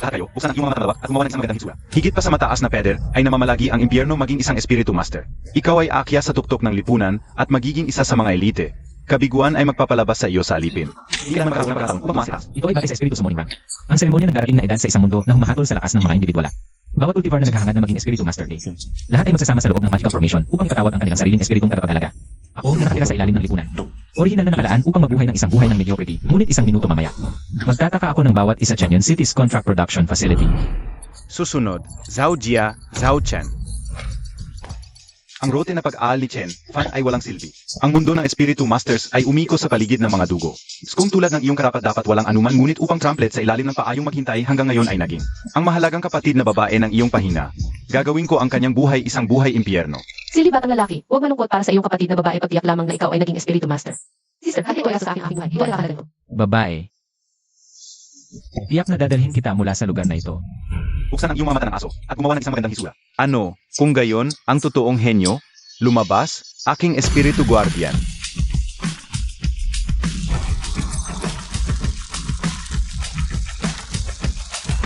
Lahat kayo, buksan ang iyong mga matalawak at gumawa ng isang magandang hitsura. Higit pa sa mataas na peder, ay namamalagi ang impyerno maging isang espiritu master. Ikaw ay aakya sa tuktok ng lipunan at magiging isa sa mga elite. Kabiguan ay magpapalabas sa iyo sa alipin. Hindi ka naman makakaroon ng pagkakataon upang masitas. Ito ay bagay sa espiritu summoning rank. Ang seremonya ng darating na edad sa isang mundo na humahatol sa lakas ng mga individuala. Bawat cultivar na naghahangad na maging espiritu master day. Lahat ay magsasama sa loob ng magical formation upang ikatawag ang kanilang sariling espiritong tagapagdalaga. Ako na nakatira sa ilalim ng lipunan. Orihinal na nakalaan upang mabuhay ng isang buhay ng mediocrity, ngunit isang minuto mamaya. Magtataka ako ng bawat isa Canyon City's contract production facility. Susunod, Zhao Jia, Zhao Chen. Ang rote na pag-aal ni Chen, Fan ay walang silbi. Ang mundo ng Espiritu Masters ay umiko sa paligid ng mga dugo. Kung tulad ng iyong karapat-dapat walang anuman ngunit upang trumplet sa ilalim ng paayong maghintay hanggang ngayon ay naging. Ang mahalagang kapatid na babae ng iyong pahina. Gagawin ko ang kanyang buhay isang buhay impyerno. Silly batang lalaki, huwag malungkot para sa iyong kapatid na babae pagtiyak lamang na ikaw ay naging Espiritu Master. Sister, kahit ito ay asa sa aking buhay, ito ay nakahalaga ko. Babae. Tiyak na dadalhin kita mula sa lugar na ito. Buksan ang iyong mga mata ng aso at gumawa ng isang magandang hisura. Ano, kung gayon, ang totoong henyo, lumabas, aking Espiritu Guardian.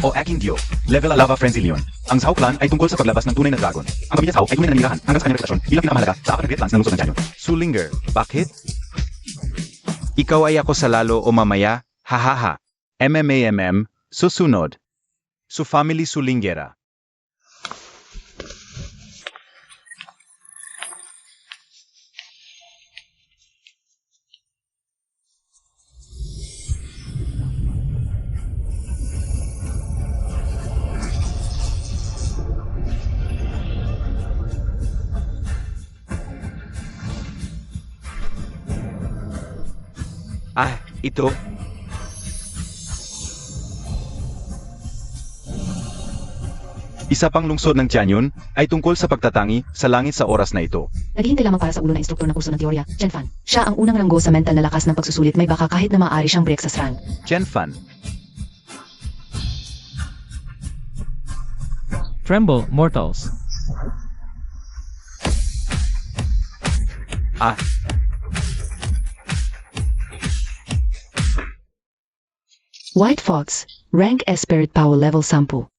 O aking Dio, level Lava Frenzy Leon. Ang Zhao clan ay tungkol sa paglabas ng tunay na dragon. Ang pamilya Zhao ay tunay na nanirahan hanggang sa kanyang reputasyon bilang pinakamahalaga sa apat na great clans ng lungsod ng Canyon. Sulinger, bakit? Ikaw ay ako sa lalo o mamaya, hahaha. MMAMM, susunod. Su family Sulingera. Ito. Isa pang lungsod ng Tianyon ay tungkol sa pagtatangi sa langit sa oras na ito. Naghihintay lamang para sa ulo ng instruktor ng kurso ng teorya, Chen Fan. Siya ang unang ranggo sa mental na lakas ng pagsusulit may baka kahit na maaari siyang break sa rank. Chen Fan. Tremble, mortals. White Fox, rank Spirit Power level 10.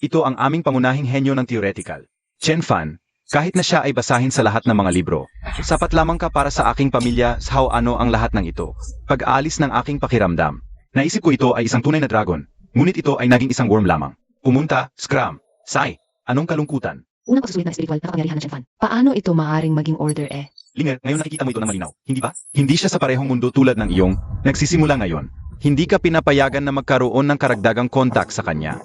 Ito ang aming pangunahing henyo ng theoretical. Chen Fan, kahit na siya ay basahin sa lahat ng mga libro, sapat lamang ka para sa aking pamilya sa ano ang lahat ng ito. Pag-aalis ng aking pakiramdam. Naisip ko ito ay isang tunay na dragon, ngunit ito ay naging isang worm lamang. Pumunta, Scram. Sai, anong kalungkutan? Unang pagsusulit ng spiritual na kapangyarihan ng Chen Fan. Paano ito maaaring maging order Linger, ngayon nakikita mo ito ng malinaw, hindi ba? Hindi siya sa parehong mundo tulad ng iyong, nagsisimula ngayon. Hindi ka pinapayagan na magkaroon ng karagdagang kontak sa kanya.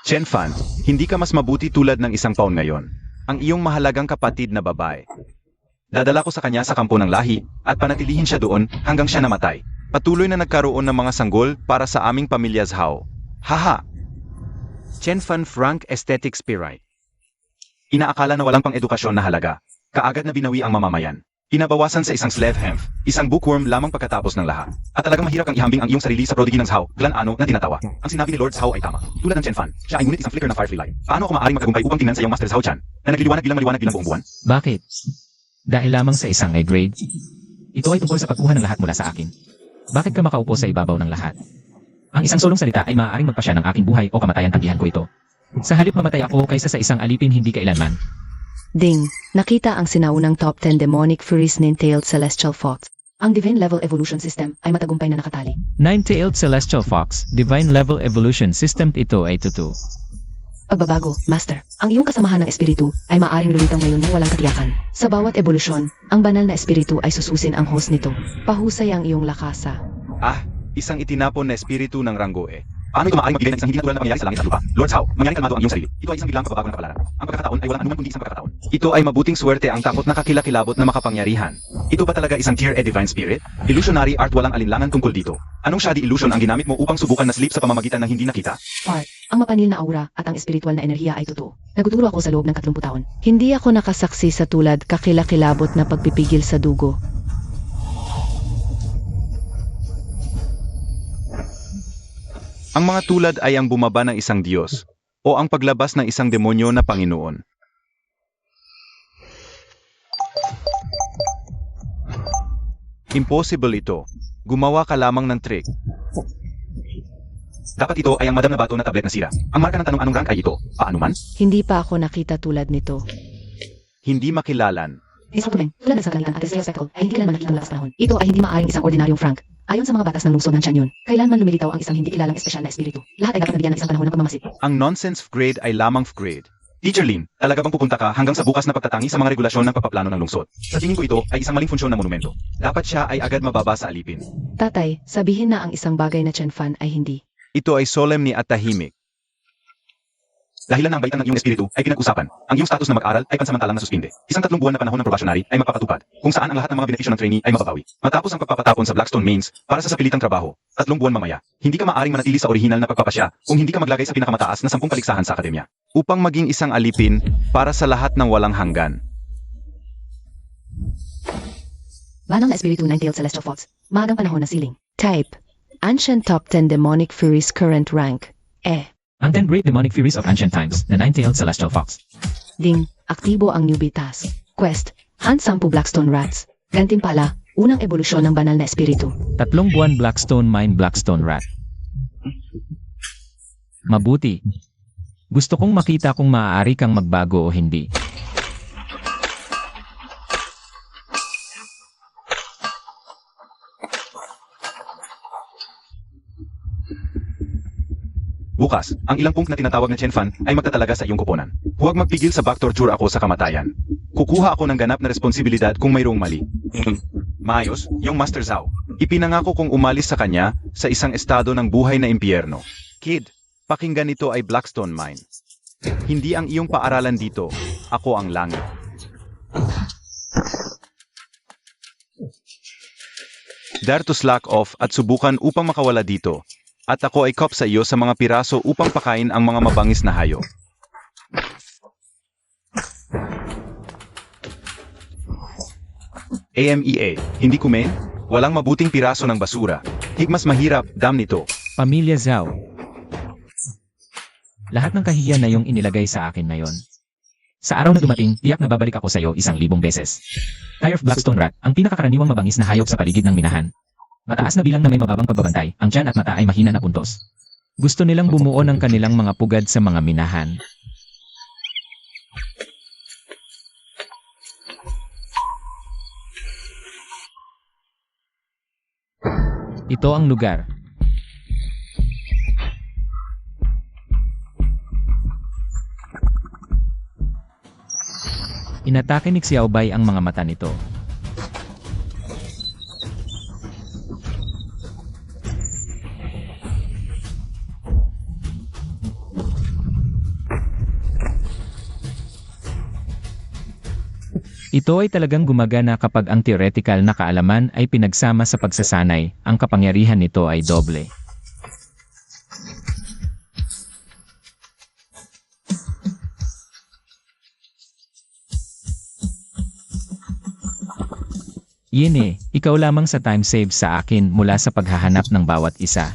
Chen Fan, hindi ka mas mabuti tulad ng isang pawn ngayon. Ang iyong mahalagang kapatid na babae. Dadala ko sa kanya sa kampo ng lahi, at panatilihin siya doon hanggang siya namatay. Patuloy na nagkaroon ng mga sanggol para sa aming pamilya Zhao. Haha! Chen Fan Frank Aesthetic Spirit. Inaakala na walang pang-edukasyon na halaga. Kaagad na binawi ang mamamayan. Pinabawasan sa isang slave hemp, isang bookworm lamang pagkatapos ng lahat. At talagang mahirap kang ihambing ang iyong sarili sa prodigy ng Zhao, clan ano na tinatawa. Ang sinabi ni Lord Zhao ay tama. Tulad ng Chen Fan, siya ay ngunit isang flicker ng firefly light. Paano ako maaaring magtagumpay upang tingnan sa iyong Master Zhao Chan, na nagliliwanag bilang maliwanag bilang buong buwan? Bakit? Dahil lamang sa isang high grade? Ito ay tungkol sa pagkuha ng lahat mula sa akin. Bakit ka makaupo sa ibabaw ng lahat? Ang isang solong salita ay maaaring magpasya ng aking buhay o kamatayan tanggihan ko ito. Sa halip mamatay ako kaysa sa isang alipin hindi kailanman. Ding, nakita ang sinaunang top 10 demonic furies Nine-tailed Celestial Fox. Ang Divine Level Evolution System ay matagumpay na nakatali. Nine-tailed Celestial Fox, Divine Level Evolution System ito ay totoo. Pagbabago, Master. Ang iyong kasamahan ng espiritu ay maaaring lumitaw ngayon ng walang katiyakan. Sa bawat ebolusyon, ang banal na espiritu ay sususin ang host nito. Pahusay ang iyong lakasa. Isang itinapon na espiritu ng Rangoe. Paano ito maaaring magbigay ng isang hindi natural na pangyayari sa langit at lupa? Lord Zhao, mangyaring kalmado ang iyong sarili. Ito ay isang biglang pagbabago ng kapalaran. Ang pagkakataon ay walang anuman kundi isang pagkakataon. Ito ay mabuting swerte ang takot na kakilakilabot na makapangyarihan. Ito ba talaga isang tier A divine spirit? Illusionary art walang alinlangan tungkol dito. Anong shoddy illusion ang ginamit mo upang subukan na sleep sa pamamagitan ng hindi nakita? Part, ang mapanil na aura at ang espiritual na enerhiya ay totoo. Nagtuturo ako sa loob ng 30 taon. Hindi ako nakasaksi sa tulad kakilakilabot na pagpipigil sa dugo. Ang mga tulad ay ang bumaba ng isang Diyos, o ang paglabas ng isang demonyo na Panginoon. Impossible ito. Gumawa ka lamang ng trick. Dapat ito ay ang madam na bato na tablet na sira. Ang marka ng tanong anong rank ay ito. Paano man? Hindi pa ako nakita tulad nito. Hindi makilalan. Isang tumeng, tulad ng sa kanilang Ateseo Spectacle, ay hindi kailanman nakita mula sa panahon. Ito ay hindi maaaring isang ordinaryong Frank. Ayon sa mga batas ng lungsod ng Chanyon, kailanman lumilitaw ang isang hindi kilalang espesyal na espiritu. Lahat ay dapat nabigyan ng isang panahon ng pagmamasid. Ang nonsense grade ay lamang grade. Teacher Lin, talaga bang pupunta ka hanggang sa bukas na pagtatangi sa mga regulasyon ng pagpaplano ng lungsod? Sa tingin ko ito ay isang maling funksyon ng monumento. Dapat siya ay agad mababa sa alipin. Tatay, sabihin na ang isang bagay na Chen Fan ay hindi. Ito ay solemn at tahimik. Dahilan ng baitan ng iyong espiritu ay pinag-usapan. Ang iyong status na mag-aral ay pansamantalang nasuspinde. Isang 3 buwan na panahon ng probationary ay magpapatupad, kung saan ang lahat ng mga benepisyo ng trainee ay mababawi. Matapos ang pagpapatapon sa Blackstone Mains para sa sapilitang trabaho, 3 buwan mamaya, hindi ka maaring manatili sa orihinal na pagpapasya kung hindi ka maglagay sa pinakamataas na 10 paligsahan sa akademya. Upang maging isang alipin para sa lahat ng walang hanggan. Banal na espiritu ng Tailed Celestial Faults. Magang panahon na siling. Type. Ancient Top 10 Demonic Furies Current Rank. Ang 10 Great Demonic Furies of Ancient Times, the Nine-Tailed Celestial Fox. Ding. Aktibo ang newbie task. Quest. Hunt 10 Blackstone Rats. Gantimpala. Unang ebolusyon ng banal na espiritu. 3 buwan Blackstone Mine Blackstone Rat. Mabuti. Gusto kong makita kung maaari kang magbago o hindi. Bukas, ang ilang punk na tinatawag na Chen Fan ay magtatalaga sa iyong kuponan. Huwag magpigil sa back torture ako sa kamatayan. Kukuha ako ng ganap na responsibilidad kung mayroong mali. Maayos, yung Master Zhao. Ipinangako kong umalis sa kanya sa isang estado ng buhay na impyerno. Kid, pakinggan ito ay Blackstone Mine. Hindi ang iyong paaralan dito. Ako ang langit. Dare to slack off at subukan upang makawala dito. At ako ay cop sa iyo sa mga piraso upang pakain ang mga mabangis na hayop. AMEA, hindi kumain? Walang mabuting piraso ng basura. Higmas mahirap, dam nito. Pamilya Zhao. Lahat ng kahihiyan na iyong inilagay sa akin ngayon. Sa araw na dumating, tiyak na babalik ako sa iyo 1,000 beses. Tyre of Blackstone Rat, ang pinakakaraniwang mabangis na hayop sa paligid ng minahan. Mataas na bilang na may mababang pagbabantay, ang tiyan at mata ay mahina na puntos. Gusto nilang bumuo ng kanilang mga pugad sa mga minahan. Ito ang lugar. Inatake ni Xiaobei ang mga mata nito. Ito ay talagang gumagana kapag ang theoretical na kaalaman ay pinagsama sa pagsasanay, ang kapangyarihan nito ay doble. Yine, ikaw lamang sa time save sa akin mula sa paghahanap ng bawat isa.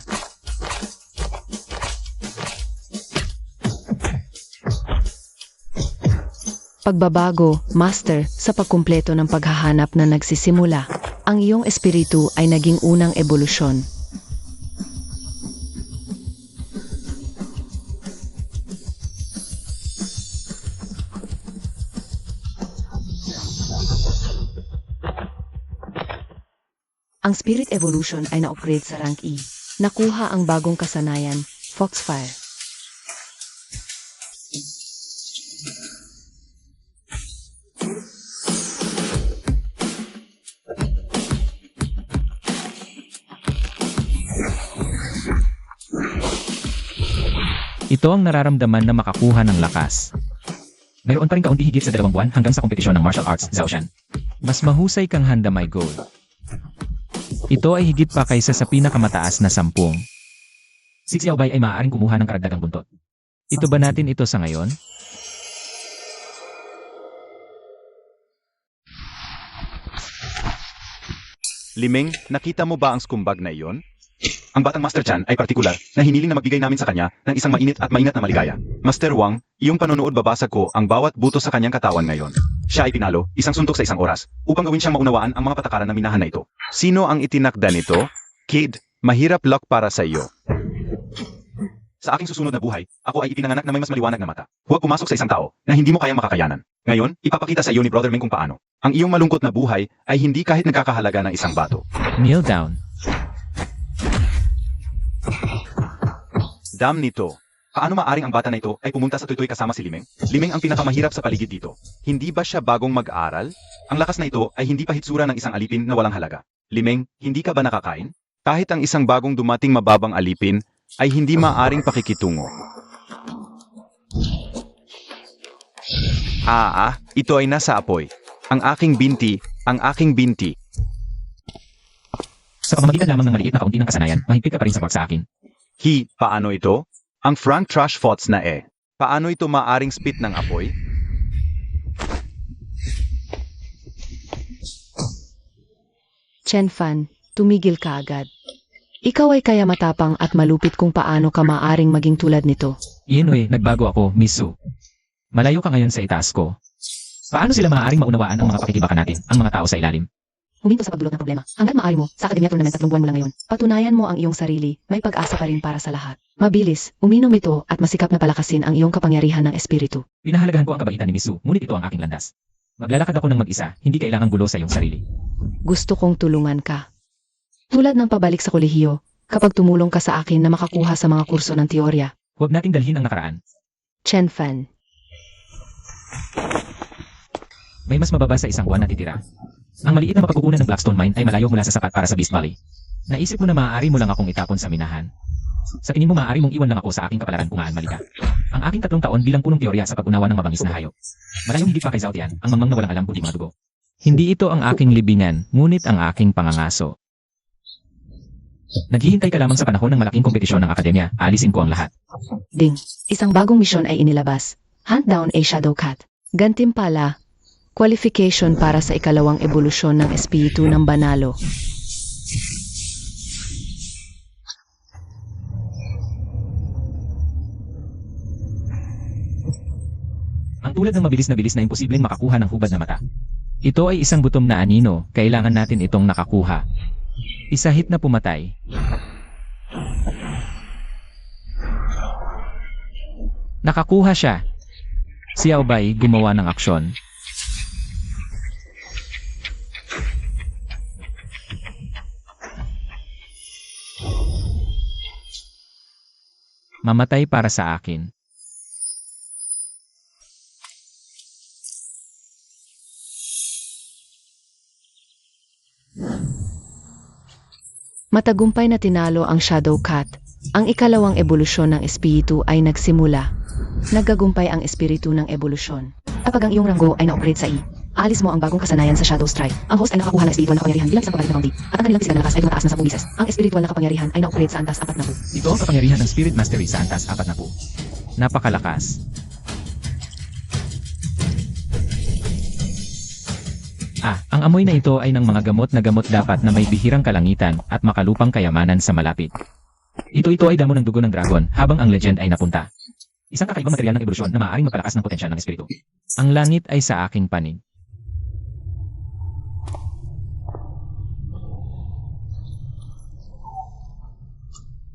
Pagbabago, Master, sa pagkumpleto ng paghahanap na nagsisimula. Ang iyong espiritu ay naging unang ebolusyon. Ang Spirit Evolution ay na-upgrade sa rank E. Nakuha ang bagong kasanayan, Foxfire. Ito ang nararamdaman na makakuha ng lakas. Mayroon pa rin kaunti higit sa 2 buwan hanggang sa kompetisyon ng martial arts, Zhaoshan. Mas mahusay kang handa, my goal. Ito ay higit pa kaysa sa pinakamataas na 10. Si Xiaobei ay maaaring kumuha ng karagdagang buntot. Ito ba natin ito sa ngayon? Limeng, nakita mo ba ang skumbag na iyon? Ang batang Master Chan ay partikular na hiniling na magbigay namin sa kanya ng isang mainit at maingat na maligaya. Master Wang, iyong panonood babasag ko ang bawat buto sa kanyang katawan ngayon. Siya ay pinalo, isang suntok sa isang oras, upang gawin siyang maunawaan ang mga patakaran na minahan na ito. Sino ang itinakda nito? Kid, mahirap luck para sa iyo. Sa aking susunod na buhay, ako ay ipinanganak na may mas maliwanag na mata. Huwag pumasok sa isang tao na hindi mo kayang makakayanan. Ngayon, ipapakita sa iyo ni Brother Ming kung paano. Ang iyong malungkot na buhay ay hindi kahit nagkakahalaga ng isang bato. Kneel down. Dam nito. Paano maaring ang bata na ito ay pumunta sa tutoy kasama si Limeng? Limeng ang pinakamahirap sa paligid dito. Hindi ba siya bagong mag-aral? Ang lakas na ito ay hindi pa hitsura ng isang alipin na walang halaga. Limeng, hindi ka ba nakakain? Kahit ang isang bagong dumating mababang alipin ay hindi maaring pakikitungo. Ito ay nasa apoy. Ang aking binti. Sa pamamagitan lamang ng maliit na kaunti ng kasanayan, mahigpit ka pa rin sa sa akin. Paano ito? Ang Frank Trash Thoughts na Paano ito maaring spit ng apoy? Chen Fan, tumigil ka agad. Ikaw ay kaya matapang at malupit kung paano ka maaring maging tulad nito. Inoue, nagbago ako, Miss Su. Malayo ka ngayon sa itaas ko. Paano sila maaaring maunawaan ang mga pakikibaka natin, ang mga tao sa ilalim? Huminto sa pagdulot ng problema. Hanggat maaari mo, sa Akademya Tournament 3 buwan mo lang ngayon. Patunayan mo ang iyong sarili, may pag-asa pa rin para sa lahat. Mabilis, uminom ito at masikap na palakasin ang iyong kapangyarihan ng espiritu. Pinahalagahan ko ang kabaitan ni Miss Su, ngunit ito ang aking landas. Maglalakad ako ng mag-isa, hindi kailangang gulo sa iyong sarili. Gusto kong tulungan ka. Tulad ng pabalik sa kolehiyo, kapag tumulong ka sa akin na makakuha sa mga kurso ng teorya. Huwag nating dalhin ang nakaraan. Chen Fan. May mas mababa sa isang buwan na titira. Ang maliit na mapagkukunan ng Blackstone Mine ay malayo mula sa sapat para sa Beast Valley. Naisip mo na maaari mo lang akong itapon sa minahan. Sa tingin mo maaari mong iwan lang ako sa aking kapalaran kung aalmali ka. Ang aking 3 taon bilang punong teorya sa pag-unawa ng mabangis na hayop. Malayong higit pa kay Zhao Tian, ang mangmang na walang alam kundi mga dugo. Hindi ito ang aking libingan, ngunit ang aking pangangaso. Naghihintay ka lamang sa panahon ng malaking kompetisyon ng akademya, alisin ko ang lahat. Ding, isang bagong misyon ay inilabas. Hunt down a Shadow Cat. Gantimpala, qualification para sa ikalawang ebolusyon ng espiritu ng Banalo. Ang tulad ng mabilis na imposibleng makakuha ng hubad na mata. Ito ay isang gutom na anino, kailangan natin itong nakakuha. Isahit na pumatay. Nakakuha siya. Si Xiao Bai gumawa ng aksyon. Mamatay para sa akin. Matagumpay na tinalo ang Shadow Cat. Ang ikalawang ebolusyon ng espiritu ay nagsimula. Nagagumpay ang espiritu ng ebolusyon. Kapag ang iyong ranggo ay na-operate sa alis mo ang bagong kasanayan sa Shadow Strike. Ang host ay nakakuha ng espiritual na kapangyarihan bilang isang pabalik na bounty. At ang kanilang physical na lakas ay tumataas na 10 bises. Ang espiritual na kapangyarihan ay na-operate sa antas 4 na po. Ito ang kapangyarihan ng Spirit Mastery sa antas 4 na po. Napakalakas. Ang amoy na ito ay ng mga gamot na gamot dapat na may bihirang kalangitan at makalupang kayamanan sa malapit. Ito ay damo ng dugo ng dragon habang ang legend ay napunta. Isang kakaibang material ng ebolusyon na maaaring magpalakas ng potensyal ng espiritu. Ang langit ay sa aking panig.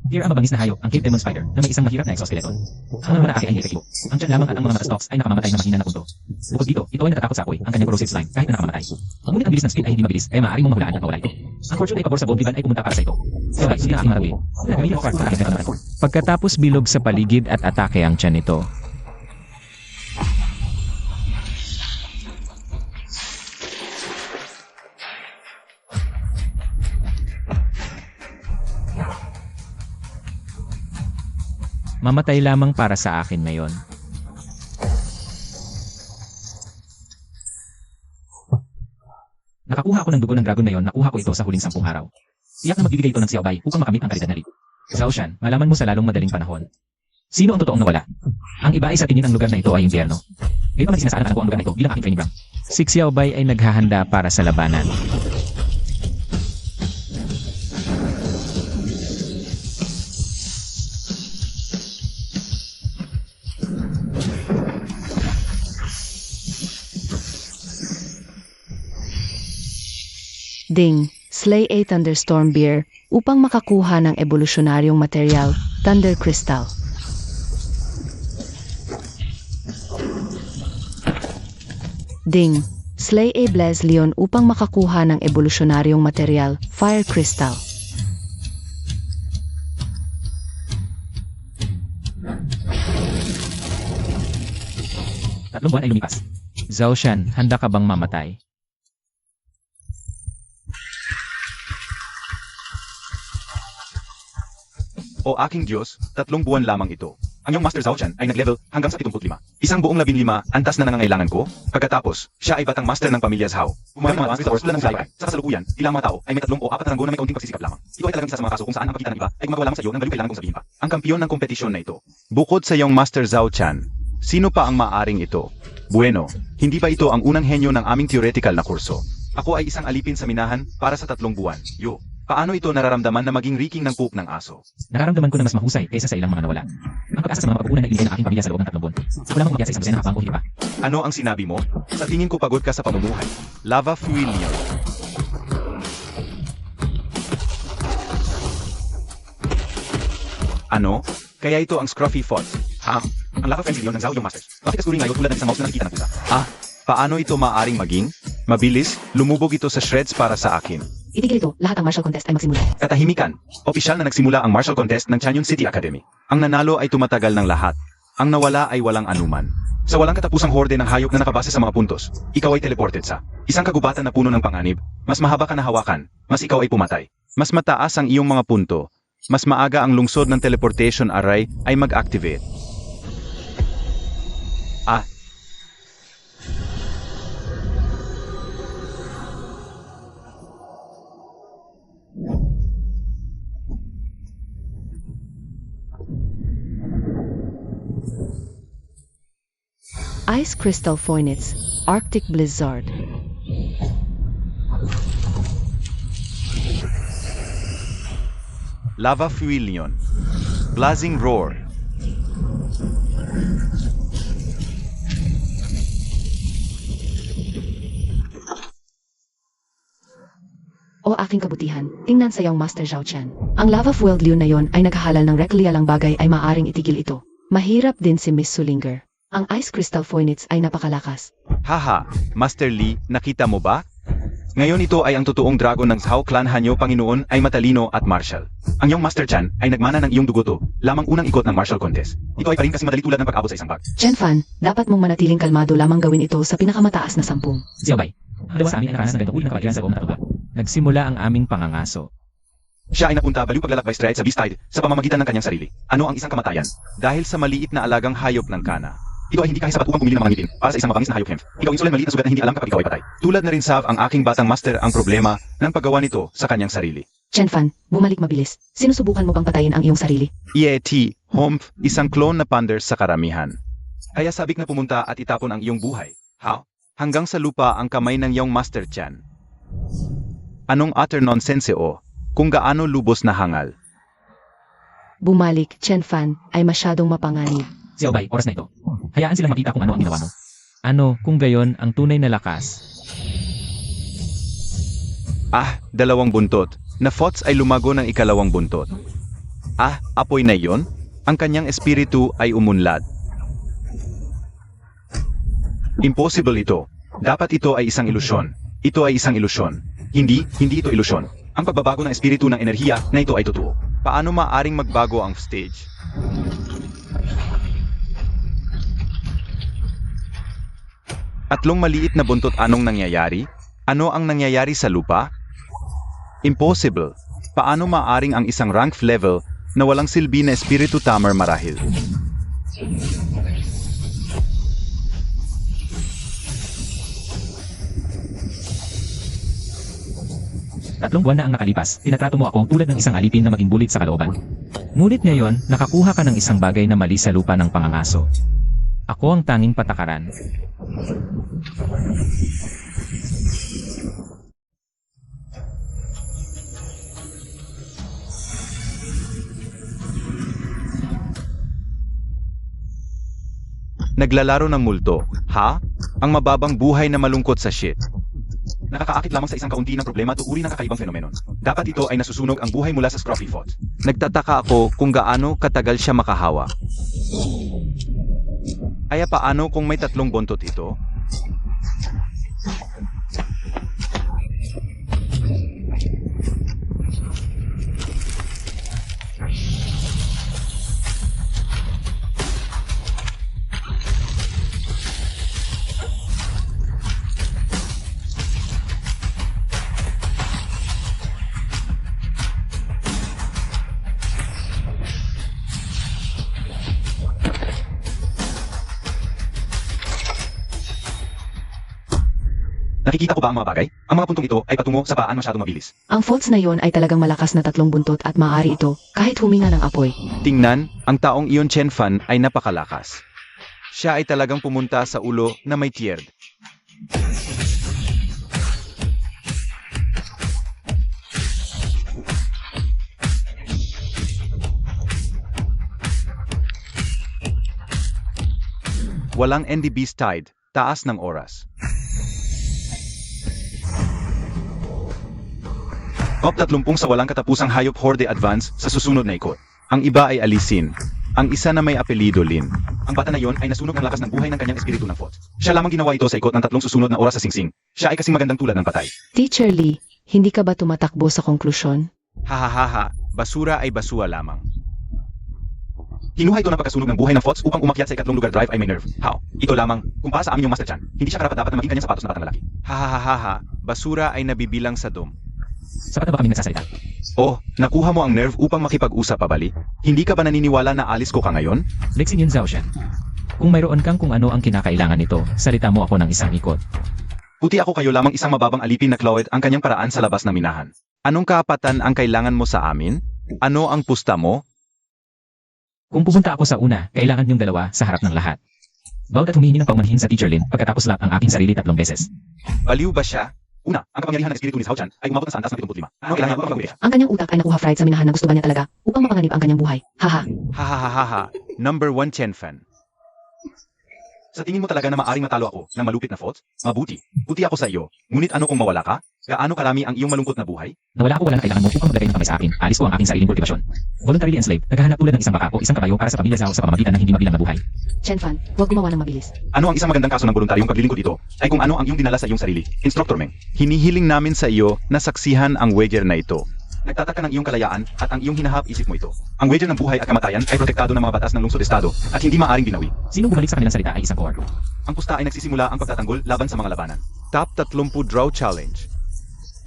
Here ang mabangis na hayop, ang Cave Demon Spider, na may isang mahirap na exoskeleton. Ang mga malaki ay hindi efektibo. Ang tiyan lamang at ang mga mata stalks ay nakamamatay na mahina na punto. Bukod dito, ito ay natatakot sa apoy, ang kanyang corrosive slime, kahit na nakamamatay. Ngunit ang bilis ng speed ay hindi mabilis, kaya maaaring mong mahulaan at mawala ito. Ang fortune ay pabor sa Bold Ribbon ay pumunta para sa ito. Kaya hindi na aking mataguli. Nagamitin ako para aking meron. Pagkatapos bilog sa paligid at atake ang tiyan nito. Mamatay lamang para sa akin ngayon. Nakakuha ako ng dugo ng dragon ngayon, nakuha ko ito sa huling 10 araw. Tiyak na magbibigay ito ng Xiao Bai upang makamit ang kalidad na lead. Zhao Shan, malaman mo sa lalong madaling panahon. Sino ang totoong nawala? Ang iba ay sa tingin ang lugar na ito ay impyerno. Ngayon pa sinasaanan ko ang lugar na ito bilang aking training ground. Si Xiao Bai ay naghahanda para sa labanan. Ding, slay a thunderstorm bear upang makakuha ng evolusyonaryong material, Thunder Crystal. Ding, slay a blaze leon upang makakuha ng evolusyonaryong material, Fire Crystal. Tatlong buwan ay lumipas. Zhao Shan, handa ka bang mamatay? O aking Diyos, 3 buwan lamang ito. Ang iyong Master Zhao Chan ay nag-level hanggang sa 75. Isang buong 15 antas na nangangailangan ko. Pagkatapos, siya ay batang master ng pamilya Zhao. Umaring mga Master Force tulad ng Zhao. Sa kasalukuyan, ilang mga tao ay may 3 o 4 na ranggo na may kaunting pagsisikap lamang. Ito ay talagang isa sa mga kaso kung saan ang pagkita ng iba ay gumagawa lamang sa iyo ng galing kailangan kong sabihin pa. Ang kampiyon ng kompetisyon na ito. Bukod sa iyong Master Zhao Chan, sino pa ang maaring ito? Bueno, hindi ba ito ang unang henyo ng aming theoretical na kurso? Ako ay isang alipin sa minahan para sa 3 buwan. Yo. Paano ito nararamdaman na maging riking ng poop ng aso? Nararamdaman ko na mas mahusay kaysa sa ilang mga nawala. Ang pag-asa sa mga pag-uunan na ibigay ng aking pamilya sa loob ng 3 buwan. Ako lamang magyasa isang dosena habang o hindi pa. Ano ang sinabi mo? Sa tingin ko pagod ka sa pamumuhay. Lava fuel niyo. Ano? Kaya ito ang Scruffy Fots. Ha? Ang lava frenzy ng Zhao yung masters. Bakit askuring ngayon tulad ng isang mouse na nakikita ng pusa? Paano ito maaring maging? Mabilis, lumubog ito sa shreds para sa akin. Itigil ito, lahat ang martial contest ay magsimula. Katahimikan. Opisyal na nagsimula ang martial contest ng Chanyon City Academy. Ang nanalo ay tumatagal ng lahat. Ang nawala ay walang anuman. Sa walang katapusang horde ng hayop na nakabase sa mga puntos, ikaw ay teleported sa isang kagubatan na puno ng panganib. Mas mahaba ka na hawakan, mas ikaw ay pumatay. Mas mataas ang iyong mga punto. Mas maaga ang lungsod ng teleportation array ay mag-activate. Ice Crystal Phoenix, Arctic Blizzard. Lava Fuelion. Blazing Roar. O aking kabutihan, tingnan sa iyong Master Zhao Chan. Ang lava fueled leon na yon ay naghahalal ng reklialang bagay ay maaring itigil ito. Mahirap din si Miss Sulinger. Ang Ice Crystal Phoenix ay napakalakas. Haha, Master Lee, nakita mo ba? Ngayon ito ay ang totoong dragon ng Zhao Clan Hanyo Panginoon ay matalino at martial. Ang iyong Master Chan ay nagmana ng iyong dugoto, lamang unang ikot ng martial contest. Ito ay pa rin kasi madali tulad ng pag-abot sa isang bag. Chen Fan, dapat mong manatiling kalmado lamang gawin ito sa pinakamataas na 10. Xiaobei, ang dalawa sa amin ay nakaranas ng ganitong uri ng kapaligiran sa loob ng 3 buwan. Nagsimula ang aming pangangaso. Siya ay napunta baliw paglalakbay straight sa Beast Tide sa pamamagitan ng kanyang sarili. Ano ang isang kamatayan? Dahil sa maliit na alagang hayop ng kana. Ito ay hindi kahit sapat upang pumili ng mga ngipin para sa isang mabangis na hayop hemp. Ikaw insulin maliit na sugat na hindi alam kapag ikaw ay patay. Tulad na rin sa ang aking batang master ang problema ng paggawa nito sa kanyang sarili. Chen Fan, bumalik mabilis. Sinusubukan mo bang patayin ang iyong sarili? EAT, Humph, isang clone na pander sa karamihan. Kaya sabik na pumunta at itapon ang iyong buhay. How? Hanggang sa lupa ang kamay ng iyong Master Chan. Anong utter nonsense o? Kung gaano lubos na hangal. Bumalik, Chen Fan, ay masyadong mapanganib. Xiaobei, oras na ito. Hayaan silang makita kung ano ang ginawa mo. Ano, kung gayon, ang tunay na lakas. Dalawang buntot. Na Fots ay lumago ng ikalawang buntot. Apoy na iyon? Ang kanyang espiritu ay umunlad. Impossible ito. Dapat ito ay isang ilusyon. Ito ay isang ilusyon. Hindi ito ilusyon. Ang pagbabago ng espiritu ng enerhiya na ito ay totoo. Paano maaring magbago ang stage? Tatlong maliit na buntot, anong nangyayari? Ano ang nangyayari sa lupa? Impossible. Paano maaring ang isang rank level na walang silbi na espiritu tamer marahil? Tatlong buwan na ang nakalipas, tinatrato mo ako tulad ng isang alipin na maging bulit sa kalooban. Ngunit ngayon, nakakuha ka ng isang bagay na mali sa lupa ng pangangaso. Ako ang tanging patakaran. Naglalaro ng multo. Ha? Ang mababang buhay na malungkot sa shit. Nakakaakit lamang sa isang kaunti ng problema at uri ng kakaibang fenomenon. Dapat ito ay nasusunog ang buhay mula sa Scruffy Fort. Nagtataka ako kung gaano katagal siya makahawa. Aya paano kung may 3 bontot ito? Nakikita ko ba ang mga bagay? Ang mga puntong ito ay patungo sa paan masyadong mabilis. Ang faults na yon ay talagang malakas na 3 buntot at maaari ito kahit huminga ng apoy. Tingnan, ang taong iyon Chen Fan ay napakalakas. Siya ay talagang pumunta sa ulo na may tierd. Walang NDB's tide, taas ng oras. Top 30 sa walang katapusang hayop horde advance sa susunod na ikot. Ang iba ay alisin. Ang isa na may apelido Lin. Ang bata na yon ay nasunog ng lakas ng buhay ng kanyang espiritu ng Fort. Siya lamang ginawa ito sa ikot ng 3 susunod na oras sa singsing. Siya ay kasing magandang tulad ng patay. Teacher Lee, hindi ka ba tumatakbo sa konklusyon? Hahaha, basura ay basura lamang. Hinuha ito ng pagkasunog ng buhay ng Fots upang umakyat sa ikatlong lugar drive ay may nerve. How? Ito lamang, kung para sa amin yung Master Chan, hindi siya karapat-dapat na maging kanyang sapatos na batang lalaki. Hahaha, basura ay nabibilang sa dom. Sapat na ba kami nagsasalita? Oh, nakuha mo ang nerve upang makipag-usap pabali? Hindi ka ba naniniwala na alis ko ka ngayon? Lexin yun, Zhao Shan. Kung mayroon kang kung ano ang kinakailangan nito, salita mo ako ng isang ikot. Puti ako kayo lamang isang mababang alipin na Cloyd ang kanyang paraan sa labas na minahan. Anong kaapatan ang kailangan mo sa amin? Ano ang pusta mo? Kung pupunta ako sa una, kailangan niyong dalawa sa harap ng lahat. Bawat at humihingi ng paumanhin sa Teacher Lin pagkatapos lang ang aking sarili 3 beses. Baliw ba siya? Una, ang kapangyarihan ng espiritu ni Zhao Chan ay umabot na sa antas ng 75. Ano kailangan upang mabuti? Ang kanyang utak ay nakuha fried sa minahan na gusto ba niya talaga upang mapanganib ang kanyang buhay. Haha. Hahaha, number 1 Chen Fan. Sa tingin mo talaga na maaring matalo ako ng malupit na faults? Mabuti. Puti ako sa iyo. Ngunit ano kung mawala ka? Gaano karami ang iyong malungkot na buhay? Nawala ako wala na kailangan mo upang maglagay ng kamay sa akin. Alis ko ang aking sariling kultivasyon. Voluntarily enslaved, naghahanap tulad ng isang baka o isang kabayo para sa pamilya Zhao sa pamamagitan ng hindi mabilang na buhay. Chen Fan, huwag gumawa ng mabilis. Ano ang isang magandang kaso ng voluntaryong paglilingkod dito? Ay kung ano ang iyong dinala sa iyong sarili. Instructor Meng. Hinihiling namin sa iyo na saksihan ang wager na ito. Nagtataka ng iyong kalayaan at ang iyong hinahap-isip mo ito. Ang wager ng buhay at kamatayan ay protektado ng mga batas ng lungsod estado at hindi maaring binawi. Sinong bumalik sa kanilang salita ay isang cohort. Ang pusta ay nagsisimula ang pagtatanggol laban sa mga labanan. Top 30 Draw Challenge.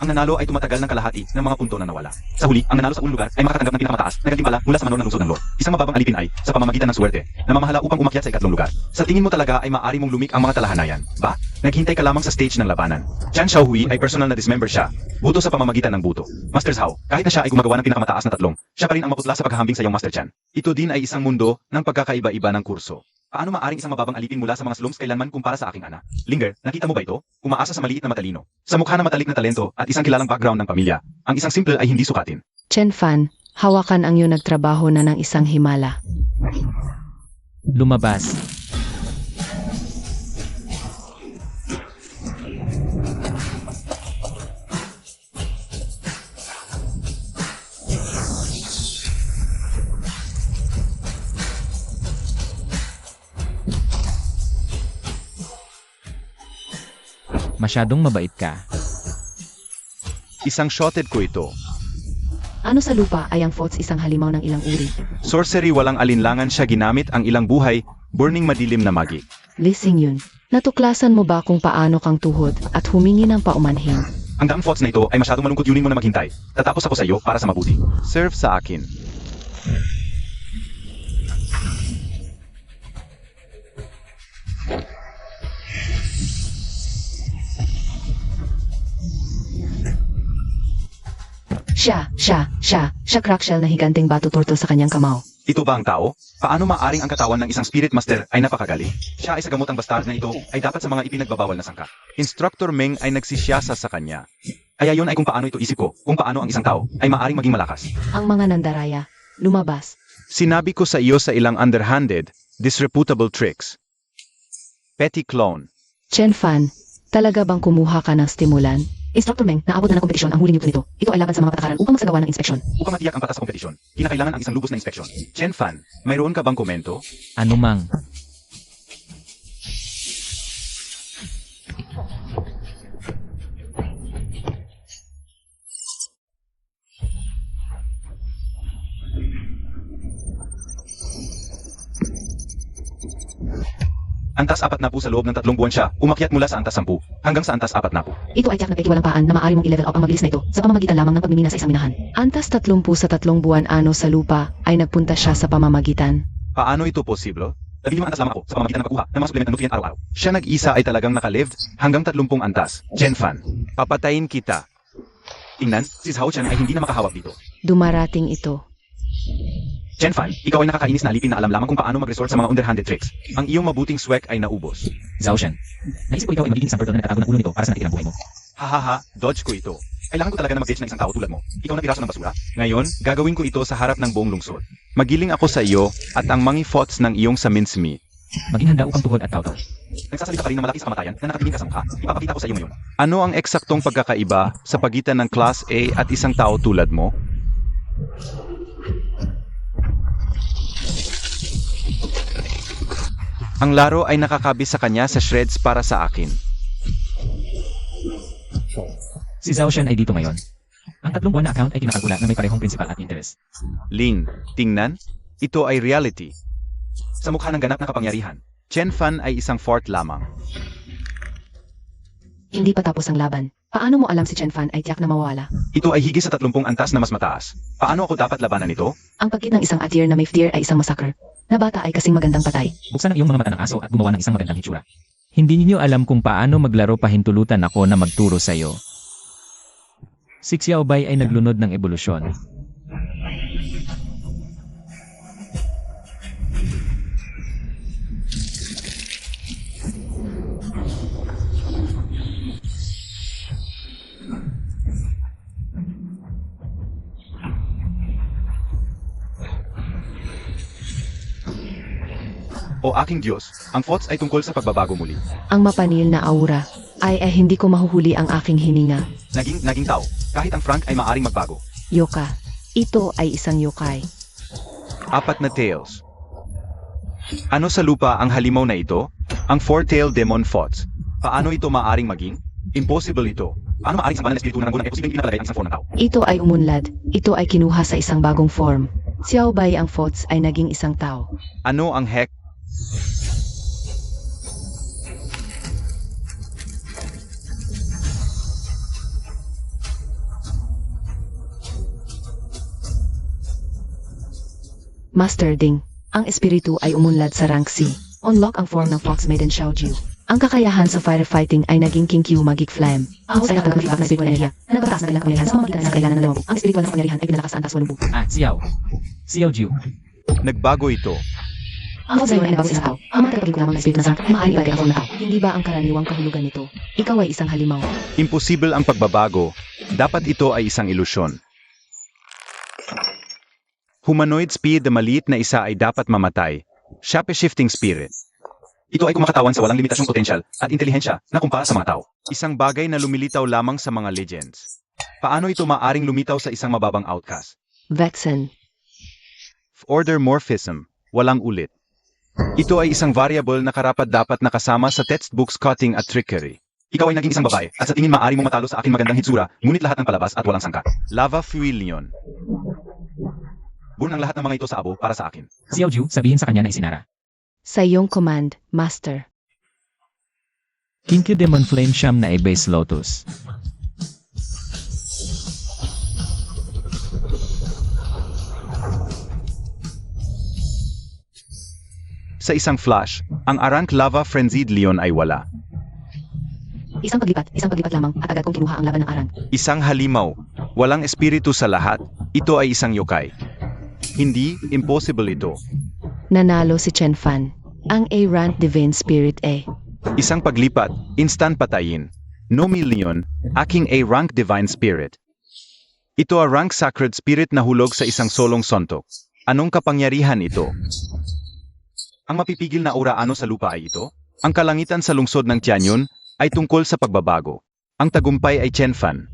Ang nanalo ay tumatagal ng kalahati ng mga punto na nawala. Sa huli, ang nanalo sa unang lugar ay makakatanggap ng pinakamataas na gantimpala mula sa manor ng lungsod ng Lord. Isang mababang alipin ay, sa pamamagitan ng swerte, namamahala upang umakyat sa ikatlong lugar. Sa tingin mo talaga ay maaari mong lumik ang mga talahanayan, ba? Naghintay ka lamang sa stage ng labanan. Chan Xiaohui ay personal na dismember siya, buto sa pamamagitan ng buto. Master Zhao, kahit na siya ay gumagawa ng pinakamataas na 3, siya pa rin ang maputla sa paghahambing sa iyong Master Chan. Ito din ay isang mundo ng pagkakaiba-iba ng kurso. Paano maaring isang mababang alipin mula sa mga slums kailanman kumpara sa aking ana? Linger, nakita mo ba ito? Umaasa sa maliit na matalino. Sa mukha na matalik na talento at isang kilalang background ng pamilya. Ang isang simple ay hindi sukatin. Chen Fan, hawakan ang iyong nagtrabaho na ng isang himala. Lumabas. Masyadong mabait ka. Isang shotted ko ito. Ano sa lupa ay ang Fots isang halimaw ng ilang uri. Sorcery walang alinlangan siya ginamit ang ilang buhay, burning madilim na magi. Lising yun. Natuklasan mo ba kung paano kang tuhod at humingi ng paumanhin? Ang daang thoughts na ito ay masyadong malungkot, yunin mo na maghintay. Tatapos ako sa iyo para sa mabuti. Serve sa akin. Siya crackshell na higanting bato turtle sa kanyang kamao. Ito ba ang tao? Paano maaring ang katawan ng isang spirit master ay napakagaling? Siya ay sa gamotang bastard na ito ay dapat sa mga ipinagbabawal na sangka. Instructor Meng ay nagsisiyasa sa kanya. Kaya yun ay kung paano ito isip ko, kung paano ang isang tao ay maaring maging malakas. Ang mga nandaraya, lumabas. Sinabi ko sa iyo sa ilang underhanded, disreputable tricks. Petty clone. Chen Fan, Talaga bang kumuha ka ng stimulan? Instructor Meng, naabot na ng kompetisyon ang huli niyo nito. Ito ay laban sa mga patakaran upang magsagawa ng inspeksyon. Upang matiyak ang patas sa kompetisyon, kinakailangan ang isang lubos na inspeksyon. Chen Fan, mayroon ka bang komento? Anumang. Antas 4 na po sa loob ng 3 buwan siya, umakyat mula sa antas 10 hanggang sa antas 4 na po. Ito ay tiyak na paikiwalampaan na maaari mong i-level up ang mabilis na ito sa pamamagitan lamang ng pagmimina sa isang minahan. Antas 30 sa 3 buwan ano sa lupa ay nagpunta siya sa pamamagitan. Paano ito posible? 15 antas lamang ako sa pamamagitan ng pagkuha ng mga supplement ng nutrient araw-araw. Siya nag-isa ay talagang nakalived hanggang 30 antas. Chen Fan, papatayin kita. Tingnan, si Zhao Chen ay hindi na makahawak dito. Dumarating ito. Chen Fan, ikaw ay nakakainis na alipin na alam lamang kung paano mag-resort sa mga underhanded tricks. Ang iyong mabuting swek ay naubos. Zhao Shen. Naisip ko ikaw ay magiging isang turtle na nakatago ng ulo nito para sa nakitirang buhay mo. Hahaha, dodge ko ito. Kailangan ko talaga na mag-ditch ng isang tao tulad mo. Ikaw na piraso ng basura. Ngayon, gagawin ko ito sa harap ng buong lungsod. Magiling ako sa iyo at ang mga thoughts ng iyong sa mincemeat. Maging handa upang tuhod at tawtaw. Nagsasalita ka rin ng malaki sa kamatayan na nakatingin ka sa mukha. Ipapakita ko sa iyo ngayon. Ano ang eksaktong pagkakaiba sa pagitan ng Class A at isang tao tulad mo? Ang laro ay nakakabis sa kanya sa shreds para sa akin. Si Zhao Shen ay dito ngayon. Ang 3 buwan na account ay kinakagula na may parehong principal at interest. Lin, tingnan. Ito ay reality. Sa mukha ng ganap na kapangyarihan, Chen Fan ay isang fort lamang. Hindi pa tapos ang laban. Paano mo alam si Chen Fan ay tiyak na mawala? Ito ay higit sa 30 antas na mas mataas. Paano ako dapat labanan ito? Ang pagkit ng isang atir na may fear ay isang massacre. Na bata ay kasing magandang patay. Buksan ang iyong mga mata ng aso at gumawa ng isang magandang hitsura. Hindi niyo alam kung paano maglaro pahintulutan ako na magturo sa'yo. Si Xiaobei ay naglunod ng ebolusyon. O aking Diyos, ang thoughts ay tungkol sa pagbabago muli. Ang mapanil na aura ay hindi ko mahuhuli ang aking hininga. Naging tao, kahit ang Frank ay maaring magbago. Yoka. Ito ay isang yokai. 4 na tails. Ano sa lupa ang halimaw na ito? Ang 4-tailed demon thoughts. Paano ito maaring maging? Impossible ito. Paano maaring sambalan ng espiritu na nanggunan ay posibleng inakalagay ang isang form ng tao? Ito ay umunlad. Ito ay kinuha sa isang bagong form. Xiaobei ang thoughts ay naging isang tao. Ano ang heck? Master Ding. Ang espiritu ay umunlad sa rank C. Unlock ang form ng Fox Maiden Xiaojiu. Ang kakayahan sa firefighting ay naging Kinkyu Magic Flame. Ang husay na feedback ng espiritual enerhiya na nagpataas ng kanilang kapangyarihan sa pamamagitan ng kailangan ng 20. Ang espiritual na kapangyarihan ay pinalakas sa antas 80. Xiao Jiu. Nagbago ito. Ang husay ay nagbago sa isang tao. Ang mga tagapagin lamang ng espiritu na sa maaaring ibalik ang form ng tao. Hindi ba ang karaniwang kahulugan nito? Ikaw ay isang halimaw. Imposible ang pagbabago. Dapat ito ay isang ilusyon. Humanoid speed na maliit na isa ay dapat mamatay. Shape-shifting spirit. Ito ay kumakatawan sa walang limitasyong potensyal at intelihensya na kumpara sa mga tao. Isang bagay na lumilitaw lamang sa mga legends. Paano ito maaring lumitaw sa isang mababang outcast? Vexen. Order morphism. Walang ulit. Ito ay isang variable na karapat-dapat nakasama sa textbooks cutting at trickery. Ikaw ay naging isang babae at sa tingin maaari mong matalo sa aking magandang hitsura, ngunit lahat ng palabas at walang sangka. Lava Fuilion. Burn ang lahat ng mga ito sa abo para sa akin. Xiao Jiu, sabihin sa kanya na isinara. Sa iyong command, Master. Kinkyu Demon Flame Siyam na Base Lotus. Sa isang flash, ang Arank Lava Frenzied Leon ay wala. Isang paglipat lamang at agad kong kinuha ang laban ng arang. Isang halimaw. Walang espiritu sa lahat. Ito ay isang yokai. Hindi, impossible ito. Nanalo si Chen Fan. Ang A-rank Divine Spirit A. Isang paglipat, instant patayin. No million, aking A-rank Divine Spirit. Ito ang rank Sacred Spirit na hulog sa isang solong sontok. Anong kapangyarihan ito? Ang mapipigil na aura ano sa lupa ay ito? Ang kalangitan sa lungsod ng Tianyun ay tungkol sa pagbabago. Ang tagumpay ay Chen-fan.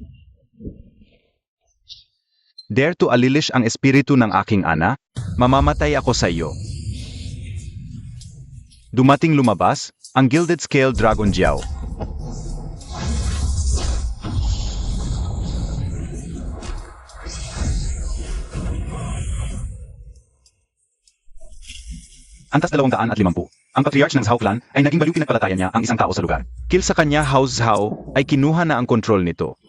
Dare to alilish ang espiritu ng aking ana, mamamatay ako sa iyo. Dumating lumabas, ang Gilded Scale Dragon Jiao. Antas 250. Ang patriarch ng Zhao clan ay naging baliw pinagpalatayan niya ang isang tao sa lugar. Kill sa kanya House Zhao ay kinuha na ang kontrol nito.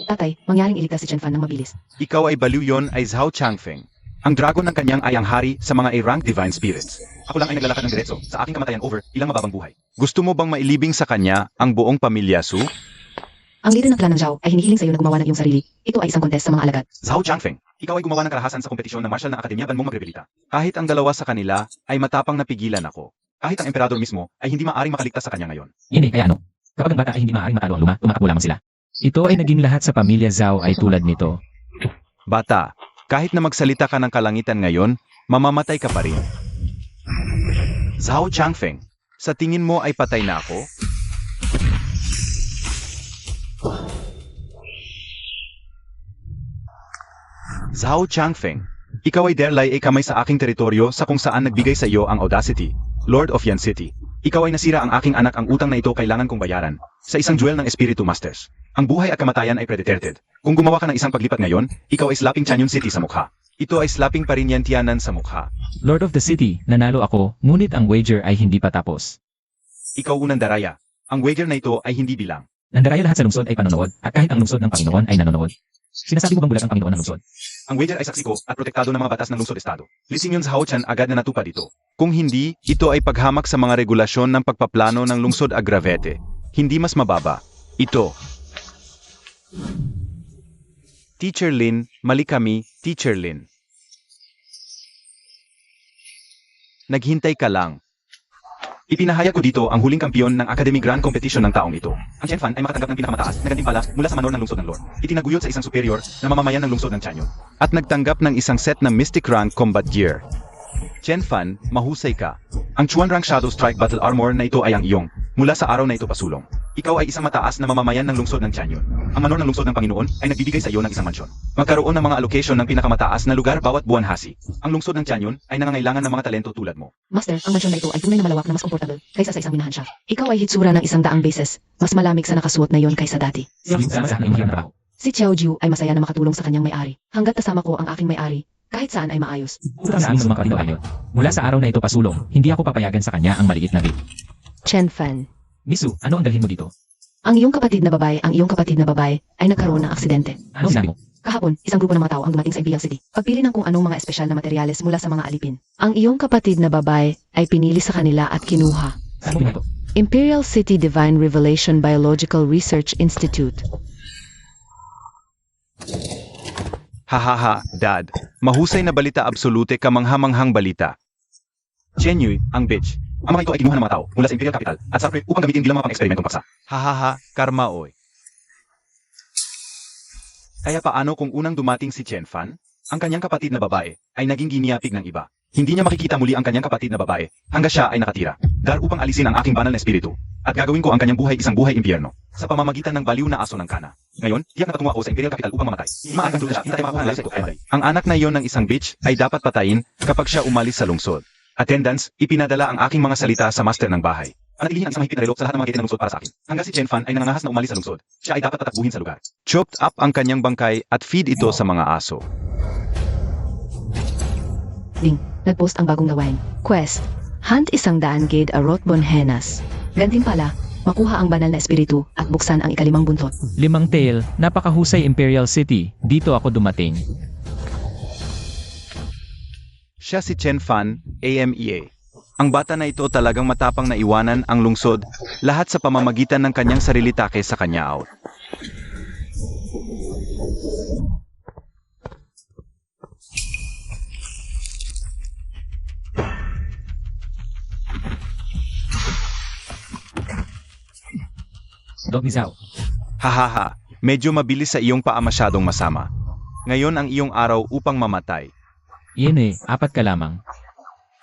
Tatay, mangyaring iligtas si Chen-fan ng mabilis. Ikaw ay baliw yon ay Zhao Changfeng. Ang dragon ng kanyang ay ang hari sa mga A-rank divine spirits. Ako lang ay naglalakad ng diretso sa aking kamatayan over ilang mababang buhay. Gusto mo bang mailibing sa kanya ang buong pamilya Su? Ang leader ng clan ng Zhao ay hinihiling sa iyo na gumawa ng iyong sarili. Ito ay isang contest sa mga alagad. Zhao Changfeng, ikaw ay gumawa ng karahasan sa kompetisyon ng martial na akademya ban mong magrebelita. Kahit ang dalawa sa kanila ay matapang napigilan ako. Kahit ang emperador mismo ay hindi maaaring makaligtas sa kanya ngayon. Yun kaya ano? Kapag ang bata ay hindi maaaring matalo ang luma, tumakbo lamang sila. Ito ay naging lahat sa pamilya Zhao ay tulad nito. Bata, kahit na magsalita ka ng kalangitan ngayon, mamamatay ka pa rin. Zhao Changfeng, sa tingin mo ay patay na ako? Zhao Changfeng, ikaw ay derlay ay kamay sa aking teritoryo sa kung saan nagbigay sa iyo ang Audacity, Lord of Yan City. Ikaw ay nasira ang aking anak, ang utang na ito kailangan kong bayaran sa isang duel ng Espiritu Masters. Ang buhay at kamatayan ay predeterted. Kung gumawa ka ng isang paglipat ngayon, ikaw ay slapping Chanyon City sa mukha. Ito ay slapping pa rin yan Tianan sa mukha. Lord of the City, nanalo ako, ngunit ang wager ay hindi pa tapos. Ikaw unang daraya. Ang wager na ito ay hindi bilang. Nandaraya lahat sa lungsod ay panonood, at kahit ang lungsod ng Panginoon ay nanonood. Sinasabi mo bang bulag ang Panginoon ng lungsod? Ang wager ay saksi ko at protektado ng mga batas ng lungsod-estado. Lising yun sa Hao-chan agad na natupad dito. Kung hindi, ito ay paghamak sa mga regulasyon ng pagpaplano ng lungsod Agravete. Hindi mas mababa. Ito. Teacher Lin, mali kami, Teacher Lin. Naghintay ka lang. Ipinahayag ko dito ang huling kampiyon ng Academy Grand Competition ng taong ito. Ang Chen-fan ay makatanggap ng pinakamataas na gantimpala mula sa manor ng lungsod ng Lord. Itinaguyod sa isang superior na mamamayan ng lungsod ng Chanyon. At nagtanggap ng isang set ng Mystic Rank Combat Gear. Chen-fan, mahusay ka. Ang Chuan Rank Shadow Strike Battle Armor na ito ay ang iyong, mula sa araw na ito pasulong. Ikaw ay isang mataas na mamamayan ng lungsod ng Chanyon. Ang manor ng lungsod ng Panginoon ay nagbibigay sa iyo ng isang mansyon. Magkaroon ng mga allocation ng pinakamataas na lugar bawat buwan hasi. Ang lungsod ng Chanyon ay nangangailangan ng mga talento tulad mo. Master, ang mansyon na ito ay tunay na malawak na mas komportable kaysa sa isang minahan siya. Ikaw ay hitsura ng 100 beses. Mas malamig sa nakasuot na yon kaysa dati. Sama sa aking hirap na trabaho. Si Xiao Jiu ay masaya na makatulong sa kanyang may-ari. Hanggat kasama ko ang aking may-ari, kahit saan ay maayos. Saan mo mga kapitbahay? Mula sa araw na ito pasulong, hindi ako papayagan sa kanya ang maliit na bit. Chen-fan. Misu, ano ang dalhin mo dito? Ang iyong kapatid na babae ay nagkaroon ng aksidente. Ano sinabi mo? Kahapon, isang grupo ng mga tao ang dumating sa Imperial City. Pagpili ng kung anong mga espesyal na materyales mula sa mga alipin. Ang iyong kapatid na babae ay pinili sa kanila at kinuha. Saan mo ito? Imperial City Divine Revelation Biological Research Institute. Hahaha, Dad. Mahusay na balita absolute kamanghamanghang balita. Chenyuy, ang bitch. Ang mga ito ay kinuha ng mga tao mula sa Imperial Capital at Sarpre upang gamitin bilang mga pang-eksperimentong paksa. Hahaha, karma oy. Kaya paano kung unang dumating si Chen-fan? Ang kanyang kapatid na babae ay naging giniyapig ng iba. Hindi niya makikita muli ang kanyang kapatid na babae hanggang siya ay nakatira. Dar upang alisin ang aking banal na espiritu at gagawin ko ang kanyang buhay isang buhay impyerno sa pamamagitan ng baliw na aso ng kana. Ngayon, tiyak na patungo ako sa Imperial Capital upang mamatay. Maagang dulo siya, hindi tayo makakuha sa ito. Ang anak na iyon ng isang bitch ay dapat patayin kapag siya umalis sa lungsod. Attendance, ipinadala ang aking mga salita sa master ng bahay. Panatilihin ang isang mahigpit na relo sa lahat ng mga kete ng lungsod para sa akin. Hanggang si Chen-fan ay nangangahas na umalis sa lungsod, siya ay dapat tatakbuhin sa lugar. Chopped up ang kanyang bangkay at feed ito sa mga aso. Ding, nagpost ang bagong gawain. Quest, hunt 100 gate a Rotbon Henas. Gantimpala, makuha ang banal na espiritu at buksan ang ikalimang buntot. 5 tail, napakahusay Imperial City, dito ako dumating. Siya si Chen-fan, AMEA. Ang bata na ito talagang matapang na iwanan ang lungsod, lahat sa pamamagitan ng kanyang sarili take sa kanya out. Dog ni Zhao. Hahaha, medyo mabilis sa iyong paa masyadong masama. Ngayon ang iyong araw upang mamatay. Yun 4 ka lamang.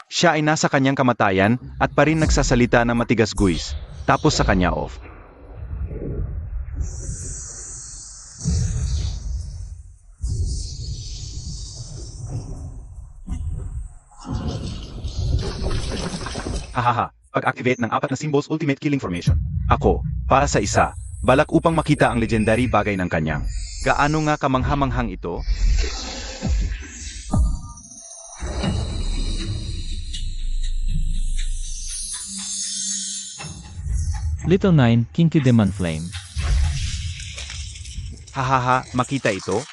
Siya ay nasa kanyang kamatayan at pa rin nagsasalita ng matigas guys, tapos sa kanya off. Hahaha, pag-activate ng 4 na symbols ultimate killing formation. Ako, para sa isa, balak upang makita ang legendary bagay ng kanyang. Gaano nga kamanghamanghang ito? Little 9, Kinky Demon Flame. Hahaha, makita ito?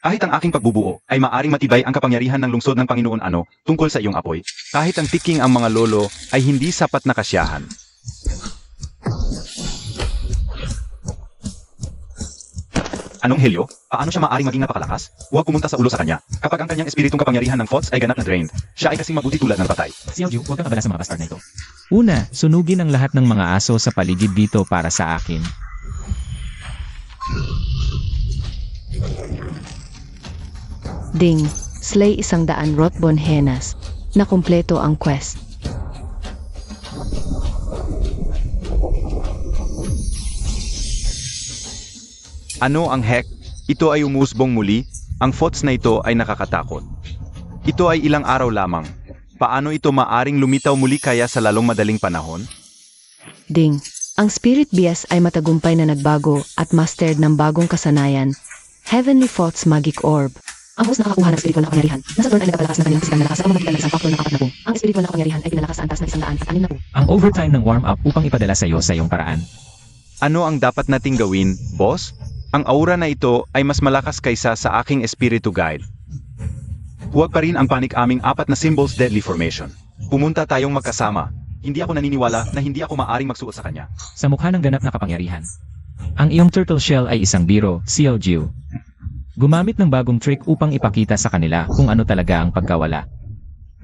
Kahit ang aking pagbubuo ay maaring matibay ang kapangyarihan ng lungsod ng Panginoon tungkol sa iyong apoy, kahit ang tiking ang mga lolo ay hindi sapat na kasiyahan. Anong helyo? Paano siya maaring maging napakalakas? Huwag pumunta sa ulo sa kanya. Kapag ang kanyang espiritong kapangyarihan ng thoughts ay ganap na drained, siya ay kasing mabuti tulad ng patay. Xiaoju, huwag kang abala sa mga bastard na ito. Una, sunugin ang lahat ng mga aso sa paligid dito para sa akin. Ding, slay 100 Rotbon Henas. Na kumpleto ang quest. Ano ang heck? Ito ay umusbong muli. Ang thoughts na ito ay nakakatakot. Ito ay ilang araw lamang. Paano ito maaring lumitaw muli kaya sa lalong madaling panahon? Ding, ang Spirit Bias ay matagumpay na nagbago at mastered ng bagong kasanayan. Heavenly Thoughts Magic Orb. Ang host nakakuha ng spiritual na kapangyarihan. Nasa turn ay nagpapalakas ng kanyang pisikal na lakas sa pamamagitan ng isang factor ng 4 na po. Ang spiritual na kapangyarihan ay pinalakas sa antas na 106 na po. Ang overtime ng warm-up upang ipadala sa iyo sa iyong paraan. Ano ang dapat nating gawin, boss? Ang aura na ito ay mas malakas kaysa sa aking espiritu guide. Huwag pa rin ang panik aming 4 na symbols deadly formation. Pumunta tayong magkasama. Hindi ako naniniwala na hindi ako maaring magsuot sa kanya. Sa mukha ng ganap na kapangyarihan. Ang iyong turtle shell ay isang biro, Xiaoju. Gumamit ng bagong trick upang ipakita sa kanila kung ano talaga ang pagkawala.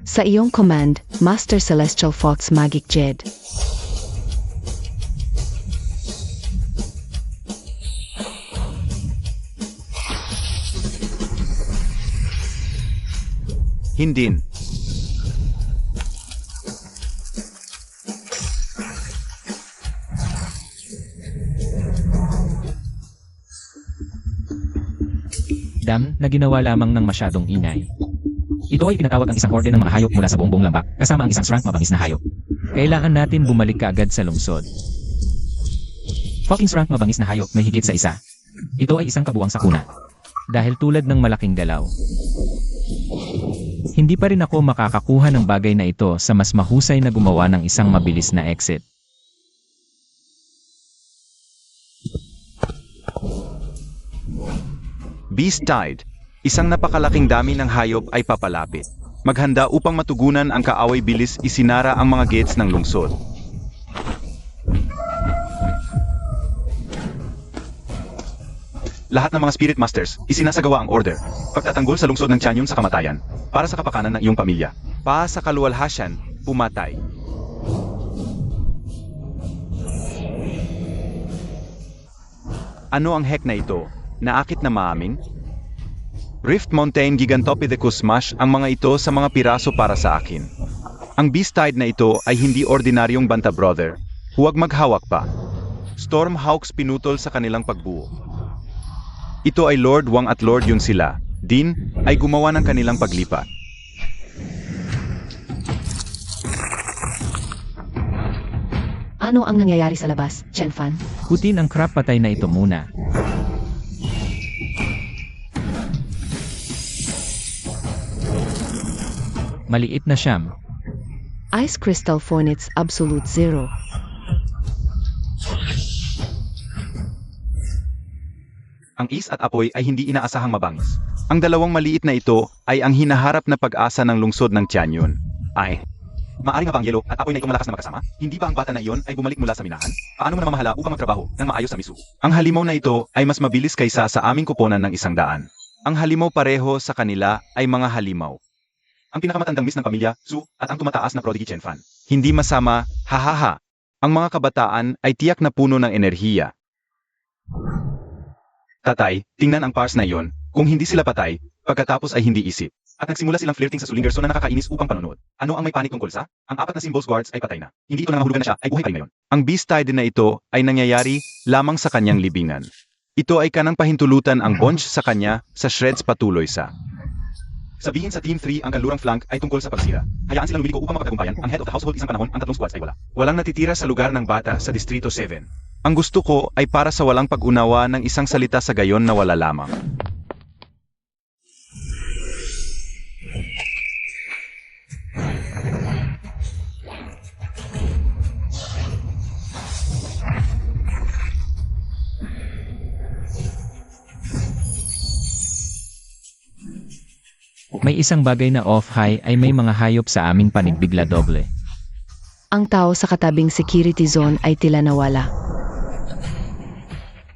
Sa iyong command, Master Celestial Thoughts Magic Jed. Hindin. Dam, na ginawa lamang ng masyadong ingay. Ito ay pinatawag ang isang orde ng mga hayop mula sa buong lambak, kasama ang isang srank mabangis na hayop. Kailangan natin bumalik kaagad sa lungsod. Fucking srank mabangis na hayop may higit sa isa. Ito ay isang kabuang sakuna. Dahil tulad ng malaking galaw. Hindi pa rin ako makakakuha ng bagay na ito sa mas mahusay na gumawa ng isang mabilis na exit. Beast Tide. Isang napakalaking dami ng hayop ay papalapit. Maghanda upang matugunan ang kaaway bilis isinara ang mga gates ng lungsod. Lahat ng mga Spirit Masters, isinasagawa ang order. Pagtatanggol sa lungsod ng Tianyong sa kamatayan, para sa kapakanan ng iyong pamilya. Pa sa kaluwalhasyan, pumatay. Ano ang heck na ito? Naakit na maaming? Rift Mountain Gigantopithecus Smash ang mga ito sa mga piraso para sa akin. Ang Beast Tide na ito ay hindi ordinaryong banta brother. Huwag maghawak pa. Stormhawks pinutol sa kanilang pagbuo. Ito ay Lord Wang at Lord Yun sila. Din ay gumawa ng kanilang paglipat. Ano ang nangyayari sa labas, Chenfan? Kutin ang crap patay na ito muna. Maliit na siyam. Ice Crystal Phonits Absolute Zero. Ang is at apoy ay hindi inaasahang mabangis. Ang dalawang maliit na ito ay ang hinaharap na pag-asa ng lungsod ng Tianyon. Ay, maaari nga ba ang yelo at apoy na itong malakas na magkasama? Hindi ba ang bata na iyon ay bumalik mula sa minahan? Paano mo namamahala upang magtrabaho ng maayos sa misu? Ang halimaw na ito ay mas mabilis kaysa sa aming kuponan ng 100. Ang halimaw pareho sa kanila ay mga halimaw. Ang pinakamatandang miss ng pamilya, Su, at ang tumataas na prodigy Chenfan. Hindi masama, hahaha. Ang mga kabataan ay tiyak na puno ng enerhiya. Tatay, tingnan ang pars na iyon. Kung hindi sila patay, pagkatapos ay hindi isip. At nagsimula silang flirting sa Sulingerson na nakakainis upang panonood. Ano ang may panik tungkol sa? Ang 4 na symbols guards ay patay na. Hindi ito nangahulugan na siya ay buhay pa rin ngayon. Ang Beast Tide na ito ay nangyayari lamang sa kanyang libingan. Ito ay kanang pahintulutan ang bunch sa kanya sa shreds patuloy sa Sabihin sa Team 3 ang kanlurang flank ay tungkol sa pagsira. Hayaan silang lumiligo upang mapagtagumpayan. Ang head of the household isang panahon, ang tatlong squads ay wala. Walang natitira sa lugar ng bata sa Distrito 7. Ang gusto ko ay para sa walang pag-unawa ng isang salita sa gayon na wala lamang. May isang bagay na off-high ay may mga hayop sa aming panigbigla doble. Ang tao sa katabing security zone ay tila nawala.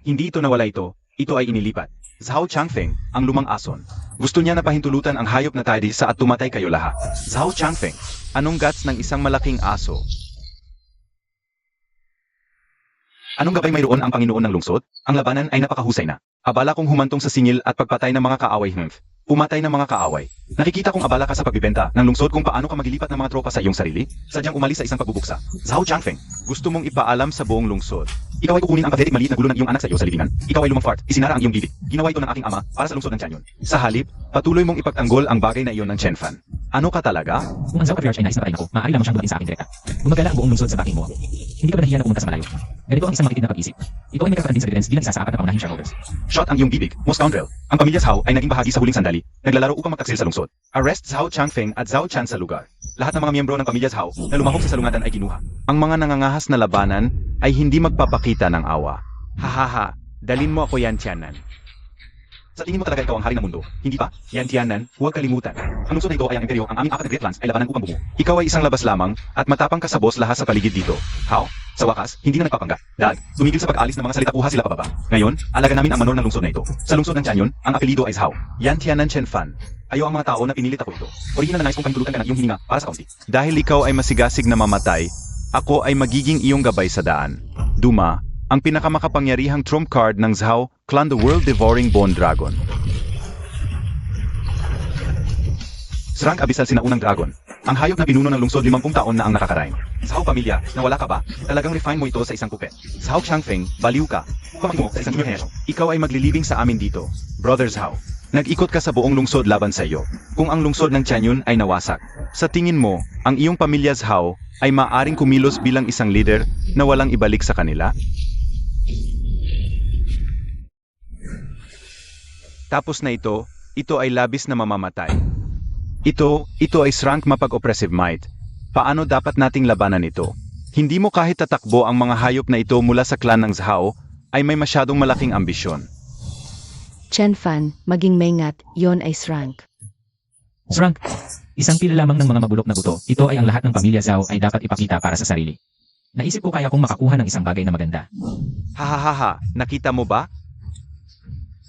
Hindi ito nawala ito ay inilipat. Zhao Changfeng, ang lumang ason. Gusto niya na pahintulutan ang hayop na tidy sa at tumatay kayo lahat. Zhao Changfeng, anong guts ng isang malaking aso? Anong gabay mayroon ang Panginoon ng lungsod? Ang labanan ay napakahusay na. Abala kong humantong sa singil at pagpatay ng mga kaaway Pumatay ng mga kaaway. Nakikita kong abala ka sa pagbibenta ng lungsod kung paano ka maglilipat ng mga tropa sa iyong sarili, sadyang umalis sa isang pagbubuksa. Zhao Changfeng, gusto mong ipaalam sa buong lungsod. Ikaw ay kukunin ang pathetic maliit na gulo ng iyong anak sa iyo sa libingan. Ikaw ay lumang fart, isinara ang iyong bibig. Ginawa ito ng aking ama para sa lungsod ng Tianyon. Sa halip, patuloy mong ipagtanggol ang bagay na iyon ng Chen Fan. Ano ka talaga? Kung ang Zhao Patriarch ay nais na patayin ako, maaari lamang siyang dumating sa akin direkta. Gumagala ang buong lungsod sa backing mo. Hindi ka ba nahiya na pumunta sa malayo? Ganito ang isang makitid na pag-isip. Ito ay may kakatan din sa defense bilang isa sa apat na pangunahing shareholders. Shot ang iyong bibig, mo scoundrel. Ang pamilya Zhao ay naging bahagi sa huling sandali. Naglalaro upang magtaksil sa lungsod. Arrest Zhao Changfeng at Zhao Chan sa lugar. Lahat ng mga miyembro ng pamilya Zhao na lumahok sa salungatan ay kinuha. Ang mga nangangahas na labanan ay hindi magpapakita ng awa. Hahaha, dalin mo ako yan, Tianan. Sa tingin mo talaga ikaw ang hari ng mundo? Hindi pa? Yan Tianan, huwag kalimutan. Ang lungsod na ito ay ang imperyo, ang aming apat na great clans ay labanan upang bumuo. Ikaw ay isang labas lamang, at matapang ka sa boss lahat sa paligid dito. How? Sa wakas, hindi na nagpapangga. Dad, tumigil sa pag-alis ng mga salita kuha sila pababa. Ngayon, alaga namin ang manor ng lungsod na ito. Sa lungsod ng Tianyon, ang apelido ay Zhao. Yan Tianan Chen Fan. Ayaw ang mga tao na pinilit ako ito. Original na nais kong pahintulutan ka ng iyong hininga para sa kaunti. Dahil ikaw ay masigasig na mamatay, ako ay magiging iyong gabay sa daan. Duma, ang pinakamakapangyarihang trump card ng Zhao Clan, the World-Devouring Bone Dragon. Srank Abisal Sinaunang Dragon. Ang hayop na pinuno ng lungsod 50 taon na ang nakakarain. Zhao pamilya, nawala ka ba? Talagang refine mo ito sa isang pupet. Zhao Changfeng, baliw ka. Upang mo sa isang junior henerasyon. Ikaw ay maglilibing sa amin dito. Brother Zhao. Nag-ikot ka sa buong lungsod laban sa iyo. Kung ang lungsod ng Tianyon ay nawasak, sa tingin mo, ang iyong pamilya Zhao ay maaring kumilos bilang isang leader na walang ibalik sa kanila? Tapos na ito ay labis na mamamatay. Ito ay srank mapag-oppressive might. Paano dapat nating labanan ito? Hindi mo kahit tatakbo ang mga hayop na ito mula sa clan ng Zhao ay may masyadong malaking ambisyon. Chen Fan, maging maingat, yon ay Srank. Srank, isang pila lamang ng mga mabulok na buto. Ito ay ang lahat ng pamilya Zhao ay dapat ipakita para sa sarili. Naisip ko kaya kong makakuha ng isang bagay na maganda. Hahaha, nakita mo ba?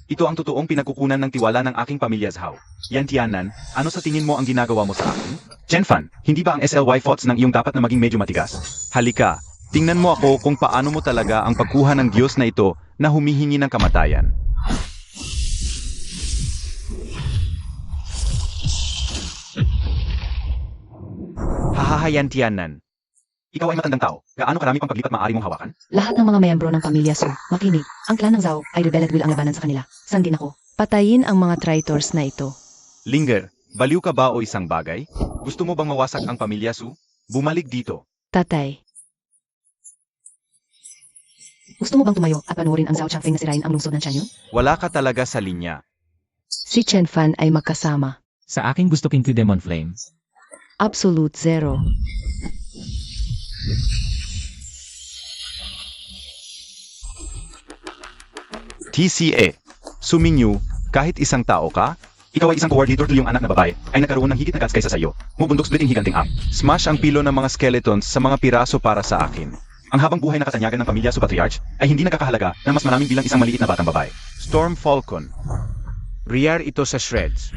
Ito ang totoong pinagkukunan ng tiwala ng aking pamilya Zhao. Yan Tianan, ano sa tingin mo ang ginagawa mo sa akin? Chen Fan, hindi ba ang SLY thoughts ng iyong dapat na maging medyo matigas? Halika, tingnan mo ako kung paano mo talaga ang pagkuha ng Diyos na ito na humihingi ng kamatayan. Hahaha yan Tianan. Ikaw ay matandang tao. Gaano karami pang paglipat maaari mong hawakan? Lahat ng mga miyembro ng pamilya Su, makinig. Ang clan ng Zhao ay rebel at will ang labanan sa kanila. Sandin ako. Patayin ang mga traitors na ito. Linger, baliw ka ba o isang bagay? Gusto mo bang mawasak ang pamilya Su? Bumalik dito. Tatay. Gusto mo bang tumayo at panuorin ang Zhao Changfeng na sirain ang lungsod ng Tianyon? Wala ka talaga sa linya. Si Chen Fan ay magkasama. Sa aking gusto King Demon Flame. Absolute zero. TCA. Suminyu, kahit isang tao ka, ikaw ay isang coordinator iyong anak na babae, ay nagkaroon ng higit na guts kaysa sa iyo. Mubundok splitting higanting up. Smash ang pilo ng mga skeletons sa mga piraso para sa akin. Ang habang buhay na katanyagan ng pamilya sa Patriarch ay hindi nagkakahalaga ng mas maraming bilang isang maliit na batang babae. Storm Falcon. Riyar ito sa shreds.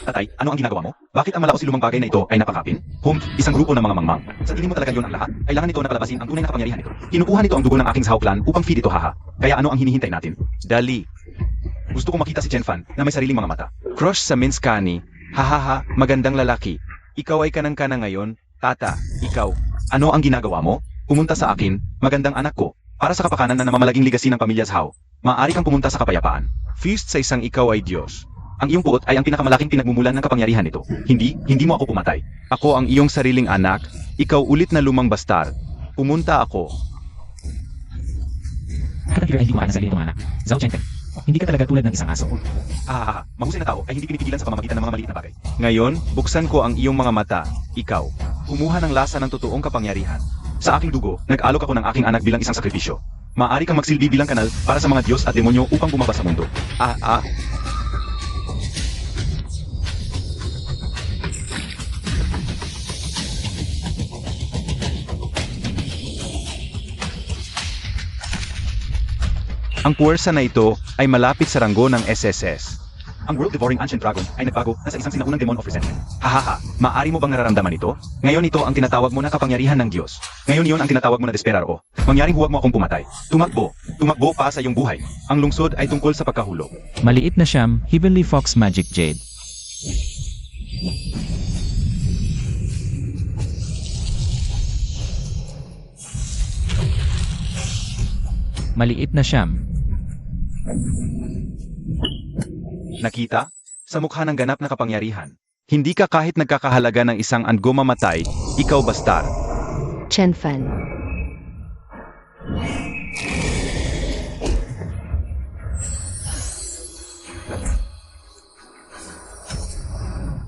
Tatay, ano ang ginagawa mo? Bakit ang malaos lumang bagay na ito ay napakapin? Isang grupo ng mga mangmang. Sa tingin mo talaga yun ang lahat? Kailangan nito na palabasin ang tunay na kapangyarihan nito. Kinukuha nito ang dugo ng aking Zhao clan upang feed ito haha. Kaya ano ang hinihintay natin? Dali. Gusto ko makita si Chen Fan na may sariling mga mata. Crush sa Minskani. Hahaha, magandang lalaki. Ikaw ay kanang-kana ngayon. Tata, ikaw. Ano ang ginagawa mo? Pumunta sa akin, magandang anak ko. Para sa kapakanan na namamalaging legacy ng pamilya Zhao. Maaari kang pumunta sa kapayapaan. Feast sa isang ikaw ay Diyos. Ang iyong puot ay ang pinakamalaking pinagmumulan ng kapangyarihan nito. Hindi mo ako pumatay. Ako ang iyong sariling anak. Ikaw ulit na lumang bastard. Pumunta ako. Katang ay hindi kumain ng sarili ng anak. Zhao Chengfeng, hindi ka talaga tulad ng isang aso. Mahusay na tao ay hindi pinipigilan sa pamamagitan ng mga maliit na bagay. Ngayon, buksan ko ang iyong mga mata. Ikaw, kumuha ng lasa ng totoong kapangyarihan. Sa aking dugo, nag-alok ako ng aking anak bilang isang sakripisyo. Maaari kang magsilbi bilang kanal para sa mga Diyos at demonyo upang bumaba sa mundo. Ang puwersa na ito ay malapit sa ranggo ng SSS. Ang world-devouring ancient dragon ay nagbago na sa isang sinaunang demon of resentment. Maaari mo bang nararamdaman ito? Ngayon ito ang tinatawag mo na kapangyarihan ng Diyos. Ngayon iyon ang tinatawag mo na desperaro. Mangyaring huwag mo akong pumatay. Tumakbo pa sa iyong buhay. Ang lungsod ay tungkol sa pagkahulog. Maliit na siyam, Heavenly Fox Magic Jade. Maliit na siyam. Nakita? Sa mukha ng ganap na kapangyarihan. Hindi ka kahit nagkakahalaga ng isang andgo mamatay, ikaw bastard. Chen Fan.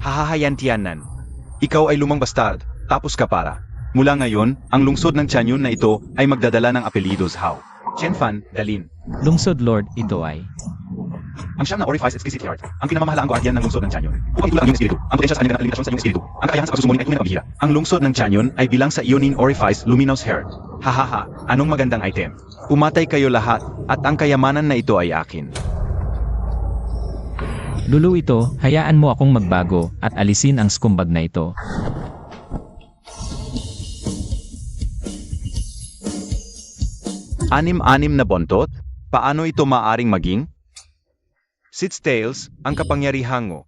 Hahahayantianan. Ikaw ay lumang bastard, tapos ka para. Mula ngayon, ang lungsod ng Tianyun na ito ay magdadala ng apelyido Zhao. Chen Fan, Dalin. Lungsod Lord, ito ay. Ang siyam na Orifice Exquisite Heart, ang pinamamahalaang guardian ng lungsod ng Tianyun. Upang itulang ang iyong espiritu, ang potensya sa kanyang ganap na limitasyon sa iyong espiritu, ang kakayahan sa pagsusumulong ay tunay na pambihira. Ang lungsod ng Tianyun ay bilang sa Ionin Orifice Luminous Heart. Anong magandang item. Pumatay kayo lahat, at ang kayamanan na ito ay akin. Lulu ito, hayaan mo akong magbago at alisin ang skumbag na ito. Anim-anim na bontot? Paano ito maaring maging? Sits Tails, ang kapangyarihango.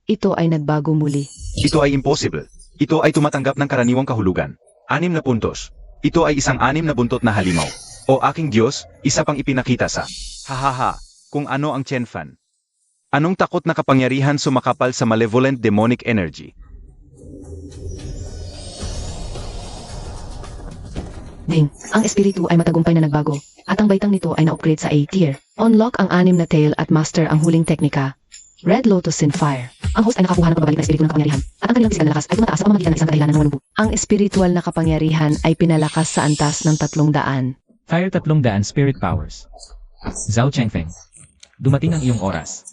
Ito ay nagbago muli. Ito ay impossible. Ito ay tumatanggap ng karaniwang kahulugan. 6 na puntos. Ito ay isang 6 na buntot na halimaw. O aking Diyos, isa pang ipinakita sa kung ano ang Chen Fan. Anong takot na kapangyarihan sumakapal sa malevolent demonic energy? Ding, ang espiritu ay matagumpay na nagbago, at ang baitang nito ay na-upgrade sa A tier. Unlock ang 6 na tail at master ang huling teknika. Red Lotus Sinfire. Ang host ay nakakuha ng pagbabalik na espiritu ng kapangyarihan, at ang kanilang pisikal na lakas ay tumataas sa pamamagitan ng isang kadahilanan ng walang buo. Ang espiritual na kapangyarihan ay pinalakas sa antas ng 300. Fire 300 Spirit Powers. Zhao Chengfeng. Dumating ang iyong oras.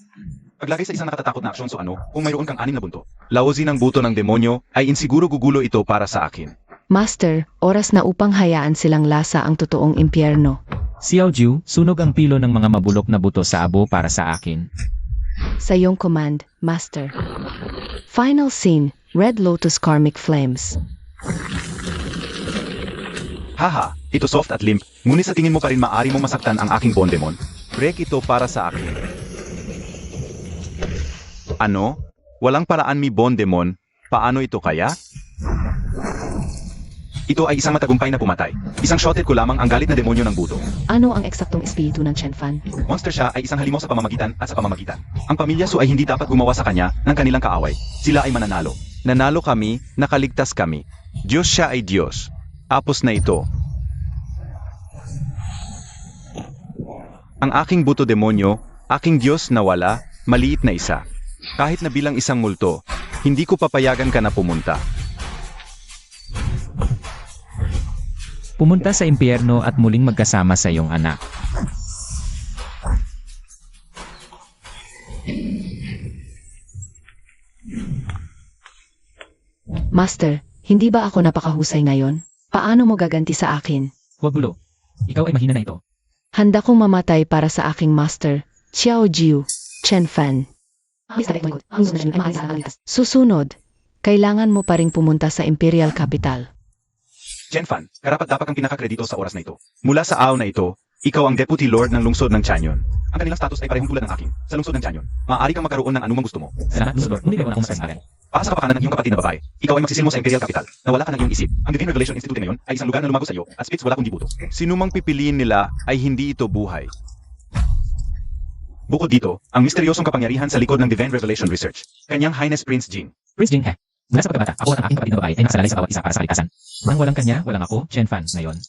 Paglagay sa isang nakatatakot na aksyon kung mayroon kang 6 na bunto. Laozi ng buto ng demonyo, ay insiguro gugulo ito para sa akin. Master, oras na upang hayaan silang lasa ang totoong impyerno. Xiao Jiu, sunog ang pilo ng mga mabulok na buto sa abo para sa akin. Sa iyong command, Master. Final scene, Red Lotus Karmic Flames. Ito soft at limp, ngunit sa tingin mo pa rin maaari mong masaktan ang aking bondemon. Break ito para sa akin. Ano? Walang paraan mi bondemon, paano ito kaya? Ito ay isang matagumpay na pumatay. Isang shotet ko lamang ang galit na demonyo ng buto. Ano ang eksaktong espiritu ng Chen Fan? Monster siya ay isang halimaw sa pamamagitan at sa pamamagitan. Ang pamilya Su ay hindi dapat gumawa sa kanya ng kanilang kaaway. Sila ay mananalo. Nanalo kami, nakaligtas kami. Diyos siya ay Diyos. Tapos na ito. Ang aking buto demonyo, aking Diyos nawala, maliit na isa. Kahit na bilang isang multo, hindi ko papayagan ka na pumunta. Pumunta sa impyerno at muling magkasama sa iyong anak. Master, hindi ba ako napakahusay ngayon? Paano mo gaganti sa akin? Huwag gulo. Ikaw ay mahina na ito. Handa kong mamatay para sa aking master, Xiao Jiu, Chen Fan. Susunod, kailangan mo pa ring pumunta sa Imperial Capital. Chen Fan, karapat-dapat kang pinakakredito sa oras na ito. Mula sa araw na ito, Ikaw ang Deputy Lord ng lungsod ng Chanyon. Ang kanilang status ay parehong tulad ng akin. Sa lungsod ng Chanyon, maaari kang magkaroon ng anumang gusto mo. Salamat, Lungsod Lord. Ngunit ako na akong masasabi. Para sa kapakanan ng iyong kapatid na babae, ikaw ay magsisilmo sa Imperial Capital na wala ka ng iyong isip. Ang Divine Revelation Institute ngayon ay isang lugar na lumago sa iyo at spits wala kundi buto. Sinumang pipiliin nila ay hindi ito buhay. Bukod dito, ang misteryosong kapangyarihan sa likod ng Divine Revelation Research, kanyang Highness Prince Jing. Prince Jing, mula sa pagkabata, ako at ang aking kapatid na babae ay nakasalalay sa bawat isa para sa kaligtasan. Nang walang kanya, walang ako, Chen Fan, ngayon.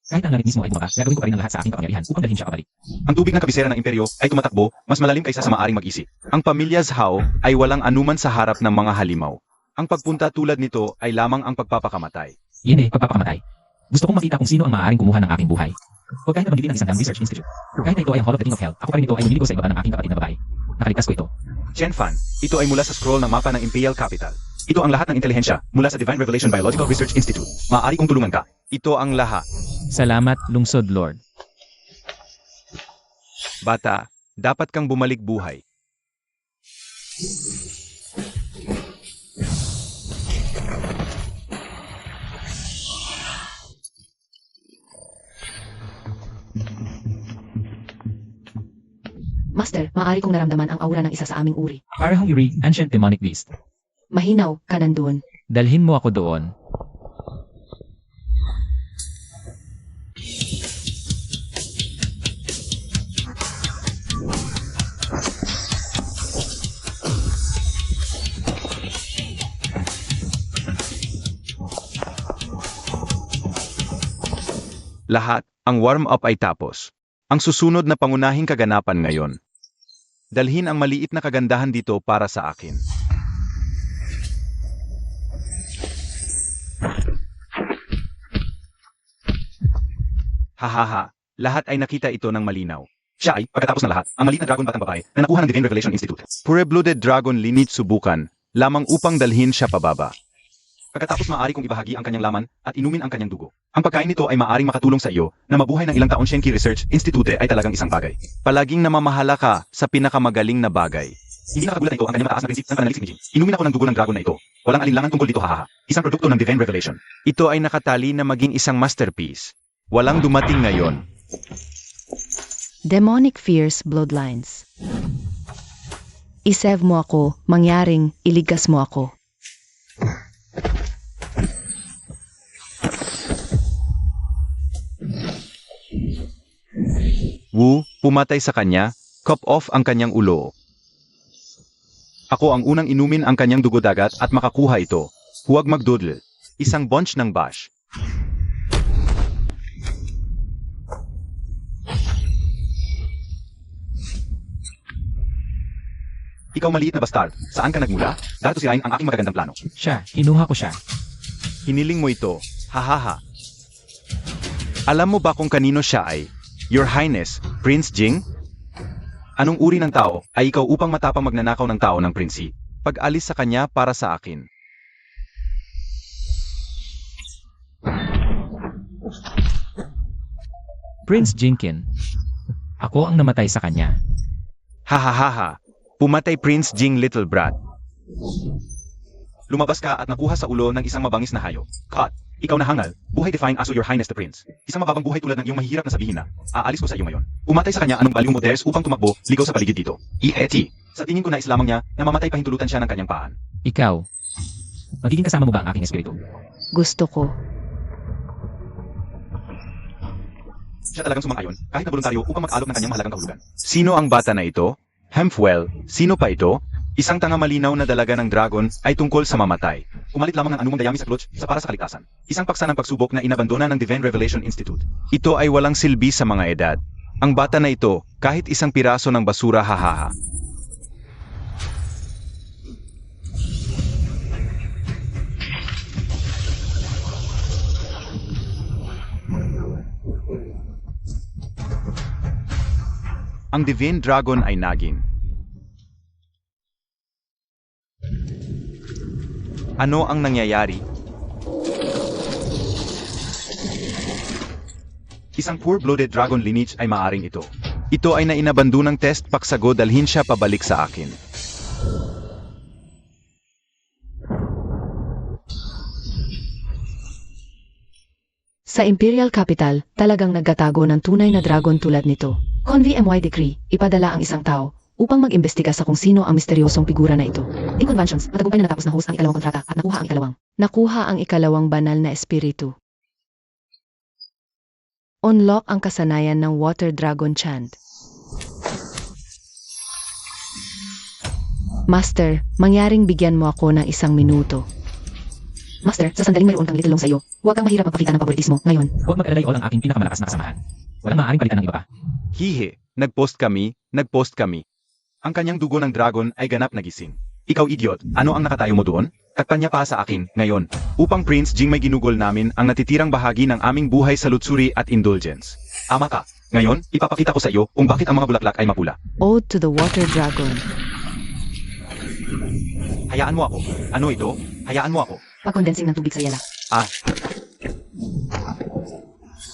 Kahit ang langit mismo ay bumaba, gagawin ko pa rin ang lahat sa aking kapangyarihan upang dalhin siya pabalik. Ang tubig ng kabisera ng imperyo ay tumatakbo mas malalim kaysa sa maaring mag-isip. Ang pamilya Zhao ay walang anuman sa harap ng mga halimaw. Ang pagpunta tulad nito ay lamang ang pagpapakamatay. Yan pagpapakamatay. Gusto kong makita kung sino ang maaaring kumuha ng aking buhay. O kahit na banggitin ang isang damn research institute. Kahit na ito ay ang Hall of the King of Hell, ako pa rin ito ay lumiligo sa ibaba ng aking kapatid na babae. Nakaligtas ko ito. Chen Fan, ito ay mula sa scroll ng mapa ng Imperial Capital. Ito ang lahat ng intelihensya mula sa Divine Revelation Biological Research Institute. Maaari kong tulungan ka. Ito ang lahat. Salamat, Lungsod Lord. Bata, dapat kang bumalik buhay. Master, maaari kong naramdaman ang aura ng isa sa aming uri. Parang Yuri, Ancient Demonic Beast. Mahinaw ka nandoon. Dalhin mo ako doon. Lahat, ang warm-up ay tapos. Ang susunod na pangunahing kaganapan ngayon. Dalhin ang maliit na kagandahan dito para sa akin. Hahaha, lahat ay nakita ito ng malinaw. Siya ay, pagkatapos ng lahat, ang maliit na dragon batang babae na nakuha ng Divine Revelation Institute. Pure-blooded dragon lineage subukan, lamang upang dalhin siya pababa. Pagkatapos maaari kong ibahagi ang kanyang laman at inumin ang kanyang dugo. Ang pagkain nito ay maaaring makatulong sa iyo na mabuhay ng ilang taon. Shenki Research Institute ay talagang isang bagay. Palaging namamahala ka sa pinakamagaling na bagay. Hindi nakagulatan ito ang kanyang mataas na prinsip ng pananalisik ni Jing. Inumin ako ng dugo ng dragon na ito. Walang alinlangan tungkol dito, hahaha. Isang produkto ng Divine Revelation. Ito ay nakatali na maging isang masterpiece. Walang dumating ngayon. Demonic Fierce Bloodlines. Isave mo ako, mangyaring iligtas mo ako. Wu, pumatay sa kanya, chop off ang kanyang ulo. Ako ang unang inumin ang kanyang dugo dagat at makakuha ito. Huwag magdudle. Isang bunch ng bash. Ikaw maliit na bastard, saan ka nagmula? Darito sirain ang aking magagandang plano. Siya, kinuha ko siya. Hiniling mo ito, hahaha. Alam mo ba kung kanino siya ay? Your Highness, Prince Jing? Anong uri ng tao ay ikaw upang matapang magnanakaw ng tao ng prinsi? Pag-alis sa kanya para sa akin. Prince Jinkin. Ako ang namatay sa kanya. Hahaha. Pumatay Prince Jing, little brat. Lumabas ka at nakuha sa ulo ng isang mabangis na hayop. Cut. Ikaw na hangal, buhay define aso Your Highness the Prince. Isang mababang buhay tulad ng iyong mahirap na sabihin na, aalis ko sa iyo ngayon. Pumatay sa kanya anong value mo dares upang tumakbo, ligaw sa paligid dito. E.T. Sa tingin ko nais lamang niya na mamatay pahintulutan siya ng kanyang paan. Ikaw. Magiging kasama mo ba ang aking espiritu? Gusto ko. Siya talagang sumang-ayon, kahit na voluntaryo upang mag-alok ng kanyang mahalagang kahulugan. Sino ang bata na ito? Hempwell, sino pa ito? Isang tanga malinaw na dalaga ng dragon ay tungkol sa mamatay. Pumalit lamang ng anumang dayami sa clutch sa para sa kaligtasan. Isang paksa ng pagsubok na inabandona ng Divine Revelation Institute. Ito ay walang silbi sa mga edad. Ang bata na ito, kahit isang piraso ng basura, hahaha. Ang Divine Dragon ay naging. Ano ang nangyayari? Isang pure-blooded dragon lineage ay maaring ito. Ito ay nainabandunang test paksago dalhin siya pabalik sa akin. Sa Imperial Capital, talagang nagkatago ng tunay na dragon tulad nito. Con VMY Decree, ipadala ang isang tao upang mag-imbestiga sa kung sino ang misteryosong figura na ito. In conventions, matagumpay na natapos na host ang ikalawang kontrata at nakuha ang ikalawang banal na espiritu. Unlock ang kasanayan ng Water Dragon Chant. Master, mangyaring bigyan mo ako ng 1 minuto. Master, sa sandaling mayroon kang little long sa iyo, huwag kang mahirap magpakita ng favoritismo ngayon. Huwag mag-alala, all ang aking pinakamalakas na kasamahan. Walang maaaring palitan ng iba pa. Hihe, nagpost kami. Ang kanyang dugo ng dragon ay ganap na gising. Ikaw idiot, ano ang nakatayo mo doon? Takpan niya pa sa akin, ngayon. Upang Prince Jing may ginugol namin ang natitirang bahagi ng aming buhay sa lutsuri at indulgence. Ama ka, ngayon, ipapakita ko sa iyo kung bakit ang mga bulaklak ay mapula. Ode to the Water Dragon. Hayaan mo ako. Ano ito? Hayaan mo ako. Pag-condensing ng tubig sa yela.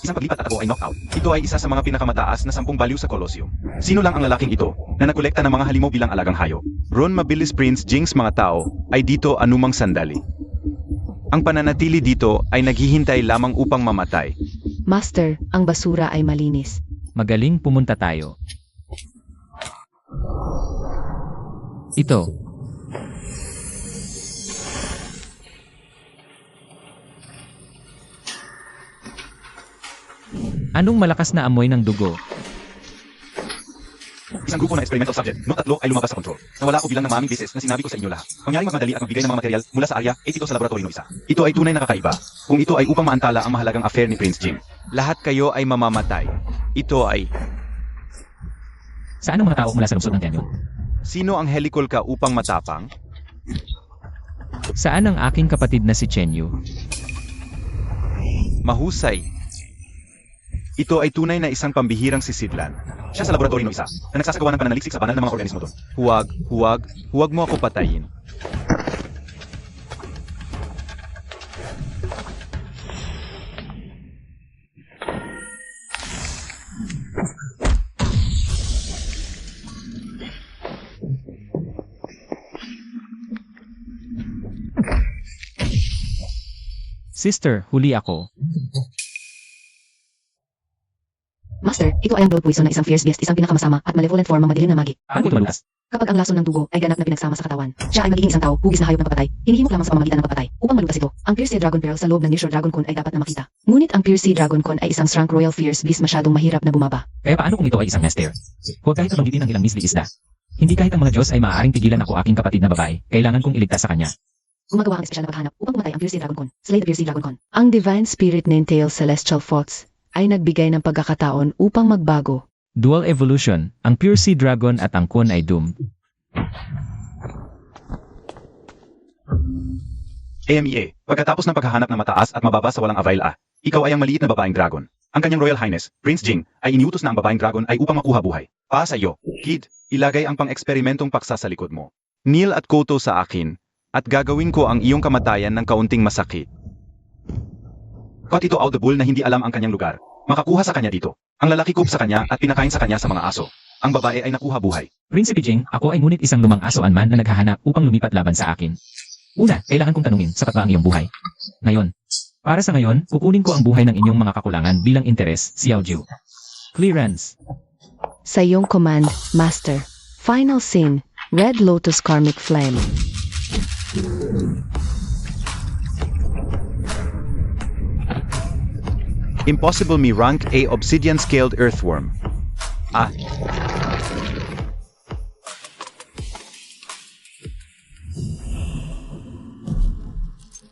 Isang paglipat at ako ay knockout. Ito ay isa sa mga pinakamataas na 10 baliw sa Colosseum. Sino lang ang lalaking ito na nagkolekta ng mga halimaw bilang alagang hayop? Ron mabilis Prince Jing's mga tao ay dito anumang sandali. Ang pananatili dito ay naghihintay lamang upang mamatay. Master, ang basura ay malinis. Magaling pumunta tayo. Ito. Anong malakas na amoy ng dugo? Isang grupo na experimental subject, no 3 ay lumabas sa control. Nawala ako bilang ng maming beses na sinabi ko sa inyo lahat. Mangyaring magmadali at magbigay ng mga material mula sa area 8 ito sa laboratory no isa. Ito ay tunay na kakaiba. Kung ito ay upang maantala ang mahalagang affair ni Prince Jing. Lahat kayo ay mamamatay. Ito ay... Saan ang mga tao mula sa lungsod ng Tianyo? Sino ang helikol ka upang matapang? Saan ang aking kapatid na si Chenyu? Mahusay. Ito ay tunay na isang pambihirang sisidlan. Siya sa laboratory no isa, na nagsasagawa ng pananaliksik sa banal ng mga organismo doon. Huwag mo ako patayin. Sister, huli ako. Master, ito ay ang blood poison na isang fierce beast, isang pinakamasama at malevolent form ng madilim na magi. Paano ito malutas? Kapag ang lason ng dugo ay ganap na pinagsama sa katawan, siya ay magiging isang tao, hugis na hayop ng papatay, hinihimok lamang sa pamamagitan ng papatay. Upang malutas ito, ang Pure Sea Dragon Pearl sa loob ng Nearshore Dragon Con ay dapat na makita. Ngunit ang Pure Sea Dragon Con ay isang shrunk royal fierce beast masyadong mahirap na bumaba. Kaya paano kung ito ay isang master? Huwag kahit na banggitin ng ilang misli isda. Hindi kahit ang mga Diyos ay maaaring pigilan ako aking kapatid na babae. Kailangan kong iligtas sa kanya. Gumagawa ang espesyal na paghahanap upang pumatay ang Pure Sea Dragon Con. Slay the Pure Sea Dragon Con. Ang Divine Spirit Ninetale Celestial Thoughts ay nagbigay ng pagkakataon upang magbago. Dual evolution, ang Pure Sea Dragon at ang Kun ay doomed. AMEA, pagkatapos ng paghahanap ng mataas at mababa sa walang avail ikaw ay ang maliit na babaeng dragon. Ang kanyang Royal Highness, Prince Jing, ay iniutos na ang babaeng dragon ay upang makuha buhay. Para sa iyo, kid, ilagay ang pang-eksperimentong paksa sa likod mo. Kneel at koto sa akin, at gagawin ko ang iyong kamatayan ng kaunting masakit. Cut ito audible na hindi alam ang kanyang lugar. Makakuha sa kanya dito. Ang lalaki kup sa kanya at pinakain sa kanya sa mga aso. Ang babae ay nakuha buhay. Prinsipe Jing, ako ay ngunit isang lumang asoan man na naghahanap upang lumipat laban sa akin. Una, kailangan kong tanungin, sapat ba ang iyong buhay? Ngayon. Para sa ngayon, kukunin ko ang buhay ng inyong mga kakulangan bilang interes, Xiao Jiu. Clearance. Sa iyong command, Master. Final scene, Red Lotus Karmic Flame. Impossible me rank A obsidian-scaled earthworm.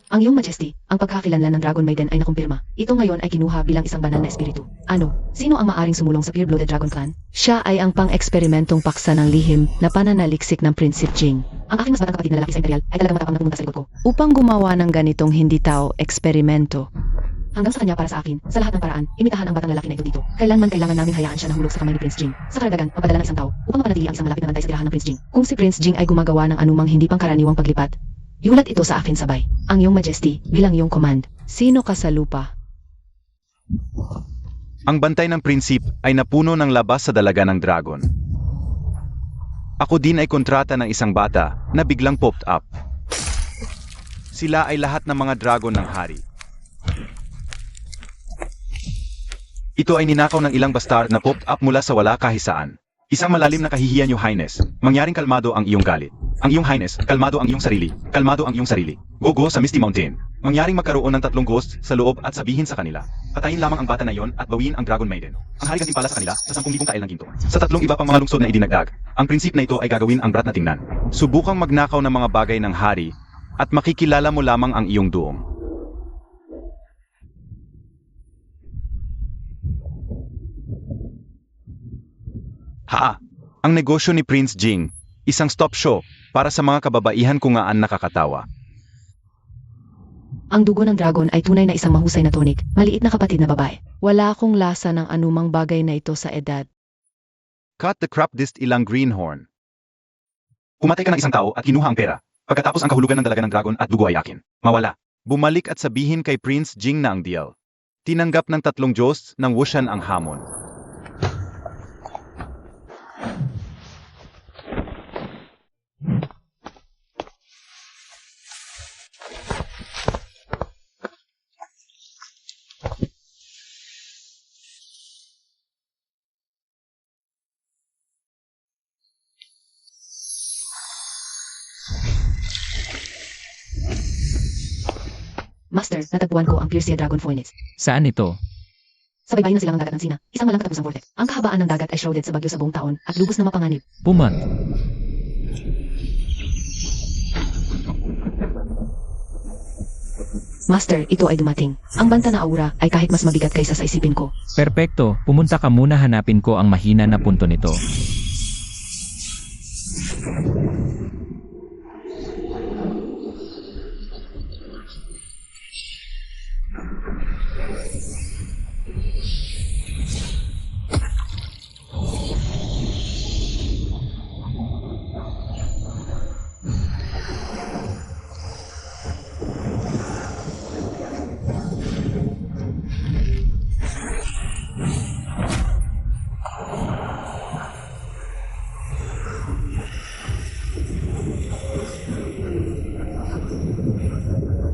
Ang iyong majesty, ang pagkakakilanlan ng Dragon Maiden ay nakumpirma. Ito ngayon ay kinuha bilang isang banal na espiritu. Ano? Sino ang maaring sumulong sa Pure-Blooded Dragon Clan? Siya ay ang pang-eksperimentong paksa ng lihim na pananaliksik ng Prinsipe Jing. Ang aking mas batang kapatid na lalaki sa Imperial ay talagang matapang na pumunta sa likod ko. Upang gumawa ng ganitong hindi tao eksperimento. Hanggang sa kanya para sa akin, sa lahat ng paraan, imitahan ang batang lalaki na ito dito. Kailanman kailangan namin hayaan siya na hulog sa kamay ni Prince Jing. Sa karagdagan, magpadala ng isang tao upang mapanatili ang isang malapit na bantay sa tirahan ng Prince Jing. Kung si Prince Jing ay gumagawa ng anumang hindi pangkaraniwang paglipat, iulat ito sa akin sabay. Ang iyong majesty, bilang iyong command. Sino ka sa lupa? Ang bantay ng prinsip ay napuno ng labas sa dalaga ng dragon. Ako din ay kontrata ng isang bata na biglang popped up. Sila ay lahat ng mga dragon ng hari. Ito ay ninakaw ng ilang bastard na popped up mula sa wala kahit saan. Isang malalim na kahihiyan, Your Highness. Mangyaring kalmado ang iyong galit. Ang iyong Highness, kalmado ang iyong sarili. Kalmado ang iyong sarili. Go sa Misty Mountain. Mangyaring magkaroon ng 3 ghosts sa loob at sabihin sa kanila. Patayin lamang ang bata na iyon at bawiin ang Dragon Maiden. Ang hari gantimpala sa kanila sa 10,000 kail ng ginto. Sa 3 iba pang mga lungsod na idinagdag. Ang prinsip na ito ay gagawin ang brat na tingnan. Subukang magnakaw ng mga bagay ng hari at makikilala mo lamang ang iyong duong. Ang negosyo ni Prince Jing, isang stop show para sa mga kababaihan kung gaan nakakatawa. Ang dugo ng dragon ay tunay na isang mahusay na tonic, maliit na kapatid na babae. Wala akong lasa ng anumang bagay na ito sa edad. Cut the crap dist ilang greenhorn. Pumatay ka ng isang tao at kinuha ang pera. Pagkatapos ang kahulugan ng dalaga ng dragon at dugo ay akin. Mawala. Bumalik at sabihin kay Prince Jing na ang deal. Tinanggap ng 3 Diyos ng Wushan ang hamon. Master, natagpuan ko ang Piercia Dragon Phoenix. Saan ito? Sa baybayin ng silangang dagat ng Sina, isang walang katapusang vortex. Ang kahabaan ng dagat ay shrouded sa bagyo sa buong taon at lubos na mapanganib. Pumat. Master, ito ay dumating. Ang banta na aura ay kahit mas mabigat kaysa sa isipin ko. Perpekto, pumunta ka muna, hanapin ko ang mahina na punto nito.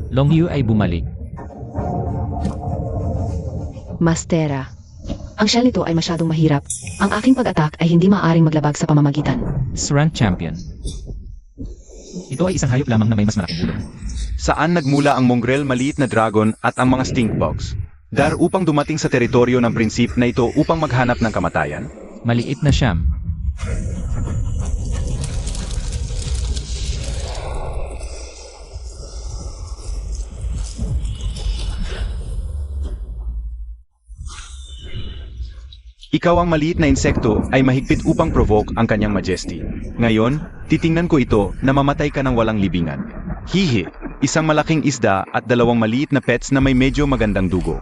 Longyu ay bumalik. Mastera. Ang shell nito ay masyadong mahirap. Ang aking pag-attack ay hindi maaaring maglabag sa pamamagitan. Rank Champion. Ito ay isang hayop lamang na may mas malaking ulo. Saan nagmula ang mongrel, maliit na dragon at ang mga stink bugs? Upang dumating sa teritoryo ng prinsip na ito upang maghanap ng kamatayan? Maliit na siyam. Ikaw ang maliit na insekto ay mahigpit upang provoke ang kanyang majesty. Ngayon, titingnan ko ito na mamatay ka ng walang libingan. Hihi, isang malaking isda at 2 maliit na pets na may medyo magandang dugo.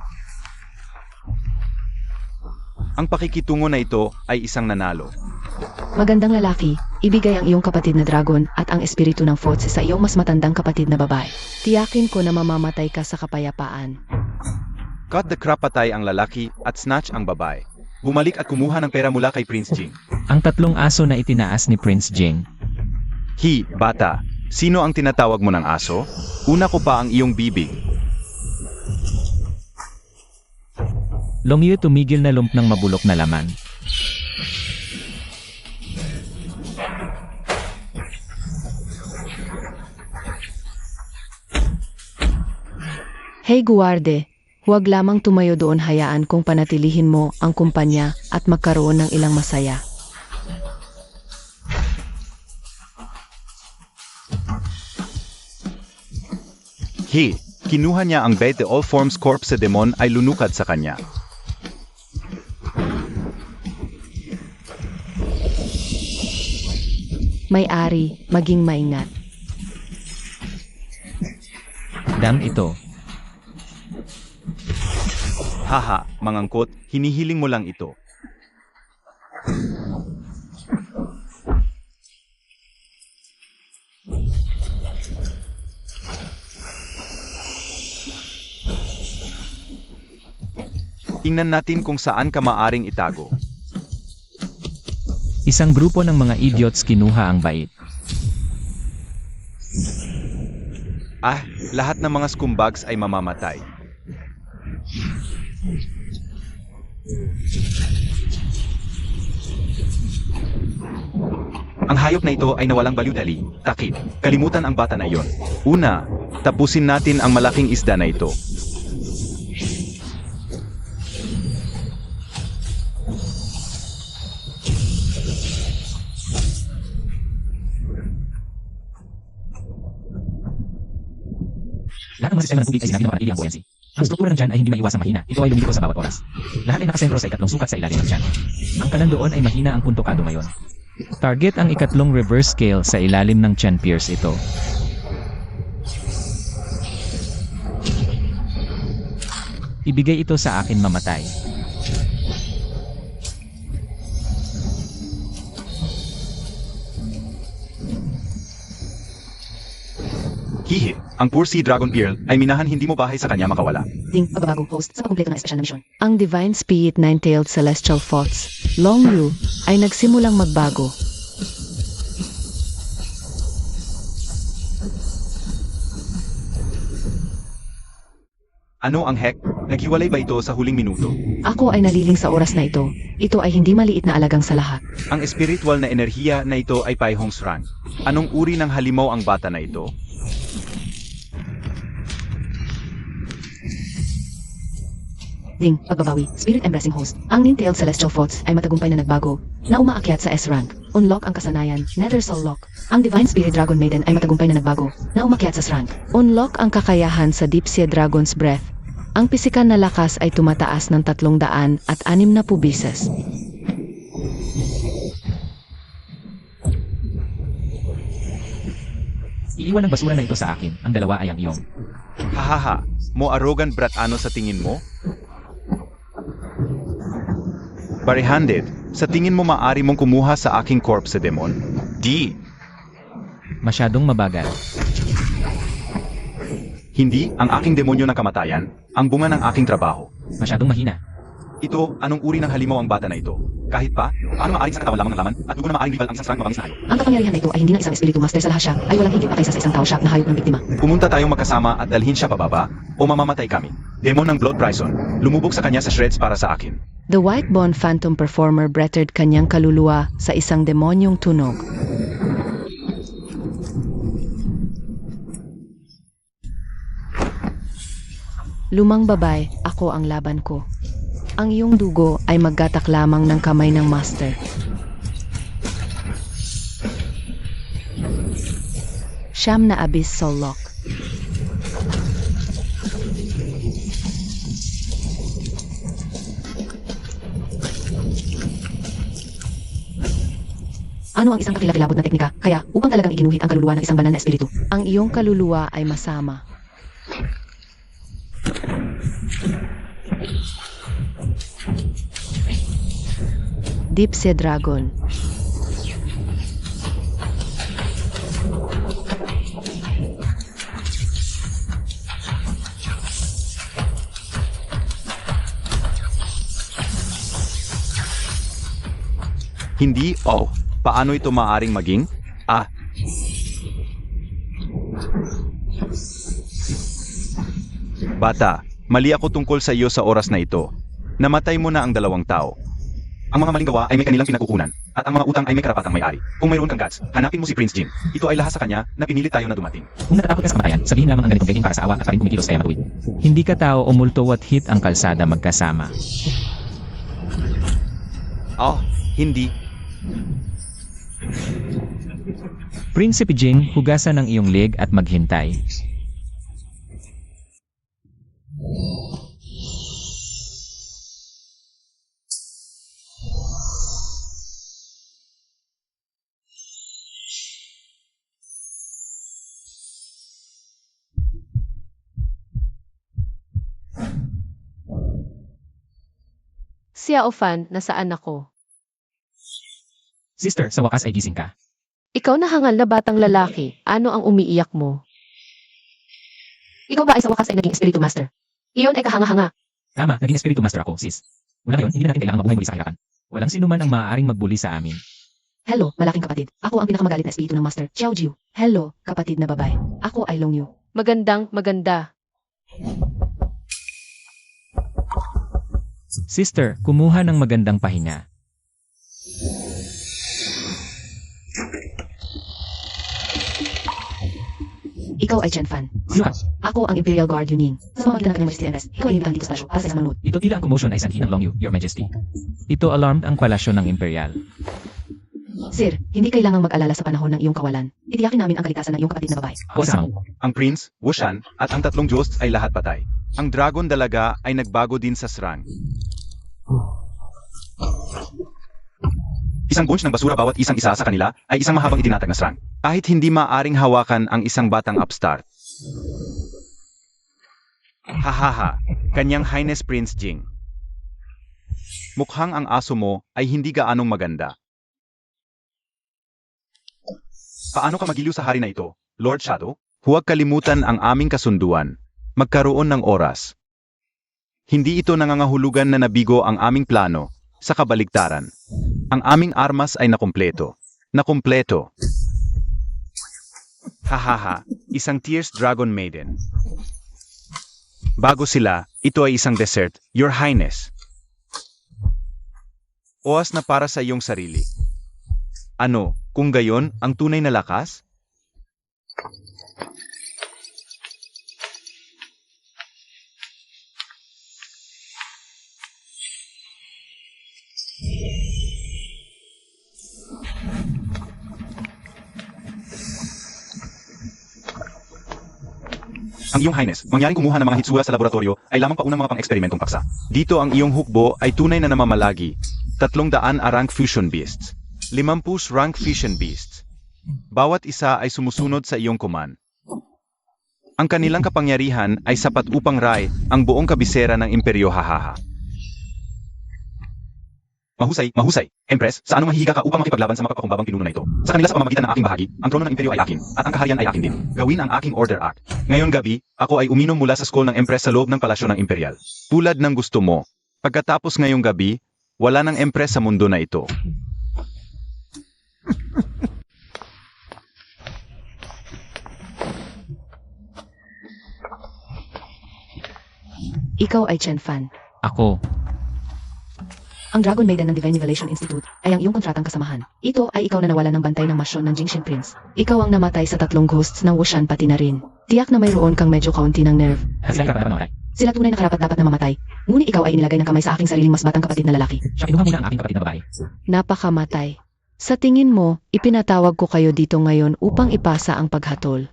Ang pakikitungo na ito ay isang nanalo. Magandang lalaki, ibigay ang iyong kapatid na dragon at ang espiritu ng Force sa iyong mas matandang kapatid na babae. Tiyakin ko na mamamatay ka sa kapayapaan. Cut the crap, patay ang lalaki at snatch ang babae. Bumalik at kumuha ng pera mula kay Prince Jing. Ang 3 aso na itinaas ni Prince Jing. Bata, sino ang tinatawag mo ng aso? Una ko pa ang iyong bibig. Longyu tumigil na lump ng mabulok na laman. Hey guwarde, huwag lamang tumayo doon, hayaan kung panatilihin mo ang kumpanya at magkaroon ng ilang masaya. Kinuha niya ang bait, the all forms corpse sa demon ay lunukad sa kanya. May-ari, maging maingat. Dam ito. Haha, mangangkot, hinihiling mo lang ito. Tingnan natin kung saan ka maaring itago. Isang grupo ng mga idiots kinuha ang bait. Lahat ng mga scumbags ay mamamatay. Ang hayop na ito ay nawalang baliw dali. Takip. Kalimutan ang bata na iyon. Una, tapusin natin ang malaking isda na ito. Lahat ng mga sistema ng tubig ay sinabi na mapanatili ang buoyancy. Ang struktura ng tiyan ay hindi maiwasang mahina. Ito ay lumiliko sa bawat oras. Lahat ay nakasentro sa ikatlong sukat sa ilalim ng tiyan. Ang kalan doon ay mahina ang puntokado ngayon. Target ang ikatlong reverse scale sa ilalim ng tiyan pierce ito. Ibigay ito sa akin mamatay. Hihi, ang Poor Sea Dragon Pearl ay minahan hindi mo bahay sa kanya makawala. Ding, pagbabago host sa pagkumpleto ng espesyal na misyon. Ang Divine Spirit Nine-Tailed Celestial Thoughts, Long Yu, ay nagsimulang magbago. Ano ang heck? Naghiwalay ba ito sa huling minuto? Ako ay naliling sa oras na ito. Ito ay hindi maliit na alagang sa lahat. Ang espiritual na enerhiya na ito ay Paihong Srang. Anong uri ng halimaw ang bata na ito? Ding, pagbabawi, Spirit Embracing Host. Ang Nine-Tailed Celestial Thoughts ay matagumpay na nagbago, na umaakyat sa S-Rank. Unlock ang kasanayan, Nether Soul Lock. Ang Divine Spirit Dragon Maiden ay matagumpay na nagbago, na umakyat sa S-Rank. Unlock ang kakayahan sa Deep Sea Dragon's Breath. Ang pisikal na lakas ay tumataas ng 360 beses. Iiwan ng basura na ito sa akin. Ang dalawa ay ang iyong. Hahaha, mo arrogant brat ano sa tingin mo? Bare-handed, sa tingin mo maaari mong kumuha sa aking corpse sa demon? Di. Masyadong mabagal. Hindi, ang aking demonyo ng kamatayan, ang bunga ng aking trabaho. Masyadong mahina. Ito, anong uri ng halimaw ang bata na ito? Kahit pa, paano maaaring sa katawan lamang ng laman at dugo na maaaring rival ang isang strang mabangis na hayop? Ang kapangyarihan na ito ay hindi ng isang espiritu master sa lahat siya, ay walang higit pa kaysa sa isang tao siya na hayop ng biktima. Pumunta tayong magkasama at dalhin siya pababa, o mamamatay kami. Demon ng Blood Bryson, lumubog sa kanya sa shreds para sa akin. The White Bone Phantom Performer breathered kanyang kaluluwa sa isang demonyong tunog. Lumang babay, ako ang laban ko. Ang iyong dugo ay maggatak lamang ng kamay ng master. Siyam na Abyss Soul Lock. Ano ang isang kakilakilabot na teknika? Kaya, upang talagang iginuhit ang kaluluwa ng isang banal na espiritu, ang iyong kaluluwa ay masama. Deep Sea Dragon. Hindi, oh, paano ito maaaring maging? Bata, mali ako tungkol sa iyo sa oras na ito. Namatay mo na ang dalawang tao. Ang mga maling gawa ay may kanilang pinagkukunan, at ang mga utang ay may karapatang may-ari. Kung mayroon kang guts, hanapin mo si Prince Jing. Ito ay lahas sa kanya na pinilit tayo na dumating. Kung natatakot ka sa kamatayan, sabihin lamang ang ganitong gaging para sa awa at pa rin kumikilos kaya matuwid. Hindi ka tao o multo at hit ang kalsada magkasama. Oh, hindi. Prinsipe Jing, hugasan ang iyong leg at maghintay. Xiao Fan, nasaan ako? Sister, sa wakas ay gising ka. Ikaw na hangal na batang lalaki, ano ang umiiyak mo? Ikaw ba ay sa wakas ay naging espiritu master? Iyon ay kahanga-hanga. Tama, naging espiritu master ako, sis. Mula ngayon, hindi na natin kailangan mabuhay muli sa kahirapan. Walang sino man ang maaaring magbuli sa amin. Hello, malaking kapatid. Ako ang pinakamagalit na espiritu ng master, Xiao Jiu. Hello, kapatid na babae. Ako ay Long Yu. Maganda. Sister, kumuha ng magandang pahinga. Ikaw ay Chen Fan. Sino ka? Ako ang Imperial Guard Yuning. Sa pamamagitan ng kanyang Majesty Empress, ikaw ay inimbitang dito sa palasyo para sa isang manunood. Ito tila ang commotion ay sanhi ng Long Yu, Your Majesty. Ito alarmed ang palasyo ng Imperial. Sir, hindi kailangang mag-alala sa panahon ng iyong kawalan. Titiyakin namin ang kaligtasan ng iyong kapatid na babae. Ako kasama mo. Ang Prince, Wushan, at ang 3 Ghosts ay lahat patay. Ang Dragon Dalaga ay nagbago din sa Srang. Isang bunch ng basura bawat isang isa sa kanila ay isang mahabang itinatag na Srang. Kahit hindi maaring hawakan ang isang batang upstart. Hahaha, Kanyang Highness Prince Jing. Mukhang ang aso mo ay hindi gaanong maganda. Paano ka magiliw sa hari na ito, Lord Shadow? Huwag kalimutan ang aming kasunduan. Magkaroon ng oras. Hindi ito nangangahulugan na nabigo ang aming plano. Sa kabaligtaran, ang aming armas ay nakumpleto. Nakumpleto. Hahaha, isang Tears Dragon Maiden. Bago sila, ito ay isang dessert, Your Highness. Oas na para sa iyong sarili. Ano, kung gayon, ang tunay na lakas? Ang iyong Highness, mangyaring kumuha ng mga hitsura sa laboratorio ay lamang paunang mga pang-eksperimentong paksa. Dito ang iyong hukbo ay tunay na namamalagi. 300 rank fusion beasts. 50 rank fusion beasts. Bawat isa ay sumusunod sa iyong command. Ang kanilang kapangyarihan ay sapat upang ray ang buong kabisera ng imperyo hahaha. Mahusay, mahusay. Empress, sa anong mahihiga ka upang makipaglaban sa makapakumbabang pinuno na ito? Sa kanila sa pamamagitan ng aking bahagi, ang trono ng imperyo ay akin, at ang kaharian ay akin din. Gawin ang aking order act. Ngayon gabi, ako ay uminom mula sa skull ng Empress sa loob ng palasyo ng imperial. Tulad ng gusto mo. Pagkatapos ngayong gabi, wala ng Empress sa mundo na ito. Ikaw ay Chen Fan. Ako. Ang Dragon Maiden ng Divine Nivelation Institute ay ang iyong kontratang kasamahan. Ito ay ikaw na nawalan ng bantay ng masyon ng Jingshin Prince. Ikaw ang namatay sa 3 ghosts ng Wushan pati na rin. Tiyak na mayroon kang medyo kaunti ng nerve. Sila karapat mamatay. Sila tunay na karapat dapat na mamatay. Ngunit ikaw ay inilagay ng kamay sa aking sariling mas batang kapatid na lalaki. Siya kinuha muna ang aking kapatid na babae. Napakamatay. Sa tingin mo, ipinatawag ko kayo dito ngayon upang ipasa ang paghatol.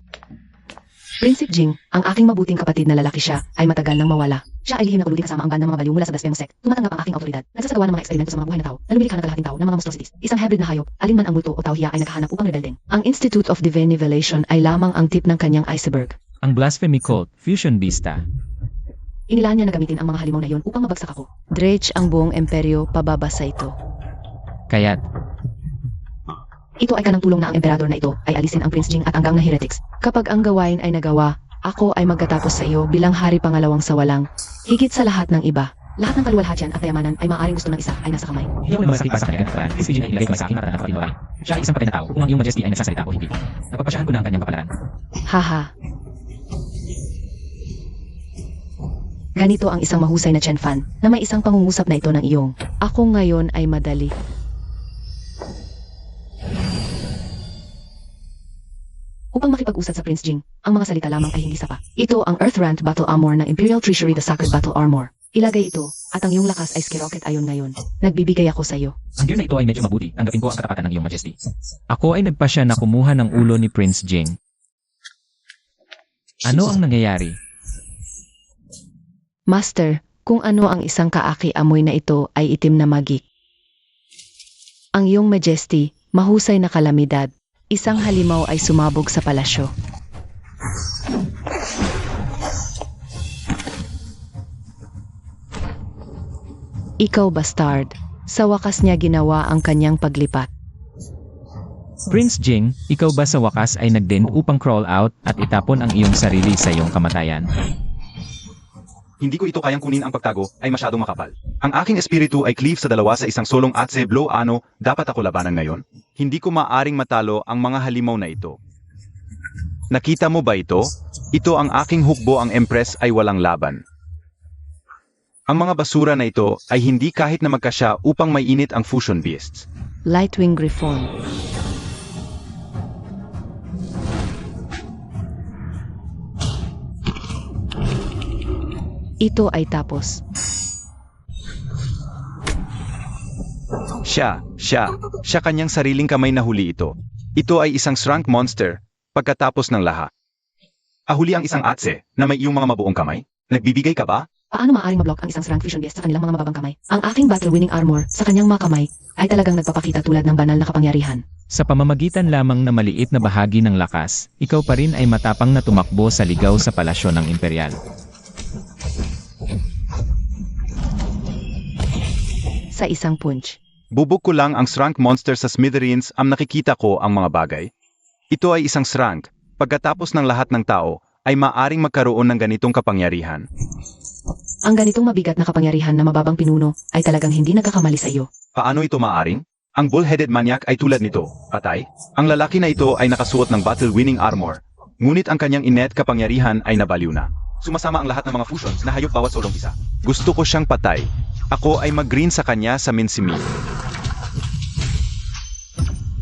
Prince Jing, ang aking mabuting kapatid na lalaki siya, ay matagal nang mawala. Siya ay lihim na kuludin kasama ang band ng mga baliw mula sa Blasphemous Sect. Tumatanggap ang aking autoridad. Nagsasagawa ng mga eksperimento sa mga buhay na tao. Nanumili ka ng kalahating tao ng mga monstrosities. Isang hybrid na hayop, alin man ang multo o tauhiya ay naghahanap upang rebeldeng. Ang Institute of Divine Nivelation ay lamang ang tip ng kanyang iceberg. Ang Blasphemy Cult, Fusion Beasta. Inilaan niya na gamitin ang mga halimaw na iyon upang mabagsak ako. Dredge ang buong imperyo pababa sa ito. Kaya't, Ito ay kanang tulong na ang emperador na ito ay alisin ang Prince Jing at hanggang na heretics. Kapag ang gawain ay nagawa, ako ay magtatapos sa iyo bilang hari pangalawang sa walang. Higit sa lahat ng iba, lahat ng kaluwalhatian at kayamanan ay maaaring gusto ng isa ay nasa kamay. hindi ako nagmasakit para sa kanya ganito. Prince Eugene ay ilagay ko sa aking mata na kapatid na babae. Siya ay isang patay na tao kung ang iyong majesty ay nagsasalita o hindi. Napagpasyahan ko na ang kanyang kapalaran. Haha. Ganito ang isang mahusay na Chen Fan na may isang pangungusap na ito ng iyong. Ako ngayon ay madali. Upang makipag-usap sa Prince Jing, ang mga salita lamang ay hindi sapa. Ito ang Earthrant Battle Armor ng Imperial Treasury, the Sacred Battle Armor. Ilagay ito, at ang iyong lakas ay skyrocket ayon ngayon. Nagbibigay ako sa iyo. Ang gear na ito ay medyo mabuti. Tanggapin ko ang katapatan ng iyong majesty. Ako ay nagpasya na kumuha ng ulo ni Prince Jing. Ano ang nangyayari? Master, kung ano ang isang kaaki-amoy na ito ay itim na magik. Ang iyong majesty, mahusay na kalamidad. Isang halimaw ay sumabog sa palasyo. Ikaw, bastard. Sa wakas niya ginawa ang kanyang paglipat. Prince Jing, ikaw ba sa wakas ay nagden upang crawl out at itapon ang iyong sarili sa iyong kamatayan? Hindi ko ito kayang kunin ang pagtago ay masyadong makapal. Ang aking espiritu ay cleave sa dalawa sa isang solong atse blow ano, dapat ako labanan ngayon? Hindi ko maaring matalo ang mga halimaw na ito. Nakita mo ba ito? Ito ang aking hukbo, ang Empress ay walang laban. Ang mga basura na ito ay hindi kahit na magkasya upang mainit ang fusion beasts. Lightwing Griffon. Ito ay tapos. Siya kanyang sariling kamay na huli ito. Ito ay isang shrunk monster pagkatapos ng lahat. Ahuli ang isang atse na may iyong mga mabuong kamay. Nagbibigay ka ba? Paano maaaring mablock ang isang Shrunk Fusion Beast sa kanilang mga mababang kamay? Ang aking battle-winning armor sa kanyang mga kamay ay talagang nagpapakita tulad ng banal na kapangyarihan. Sa pamamagitan lamang na maliit na bahagi ng lakas, ikaw pa rin ay matapang na tumakbo sa ligaw sa palasyo ng imperial. Sa isang punch. Bubog ko lang ang shrunk monster sa smithereens nakikita ko ang mga bagay. Ito ay isang shrunk. Pagkatapos ng lahat ng tao, ay maaring magkaroon ng ganitong kapangyarihan. Ang ganitong mabigat na kapangyarihan na mababang pinuno ay talagang hindi nagkakamali sa iyo. Paano ito maaring? Ang bull-headed maniac ay tulad nito, patay. Ang lalaki na ito ay nakasuot ng battle-winning armor. Ngunit ang kanyang inet kapangyarihan ay nabaliw na. Sumasama ang lahat ng mga fusions na hayop bawat solong isa. Gusto ko siyang patay. Ako ay mag-green sa kanya sa minsimi.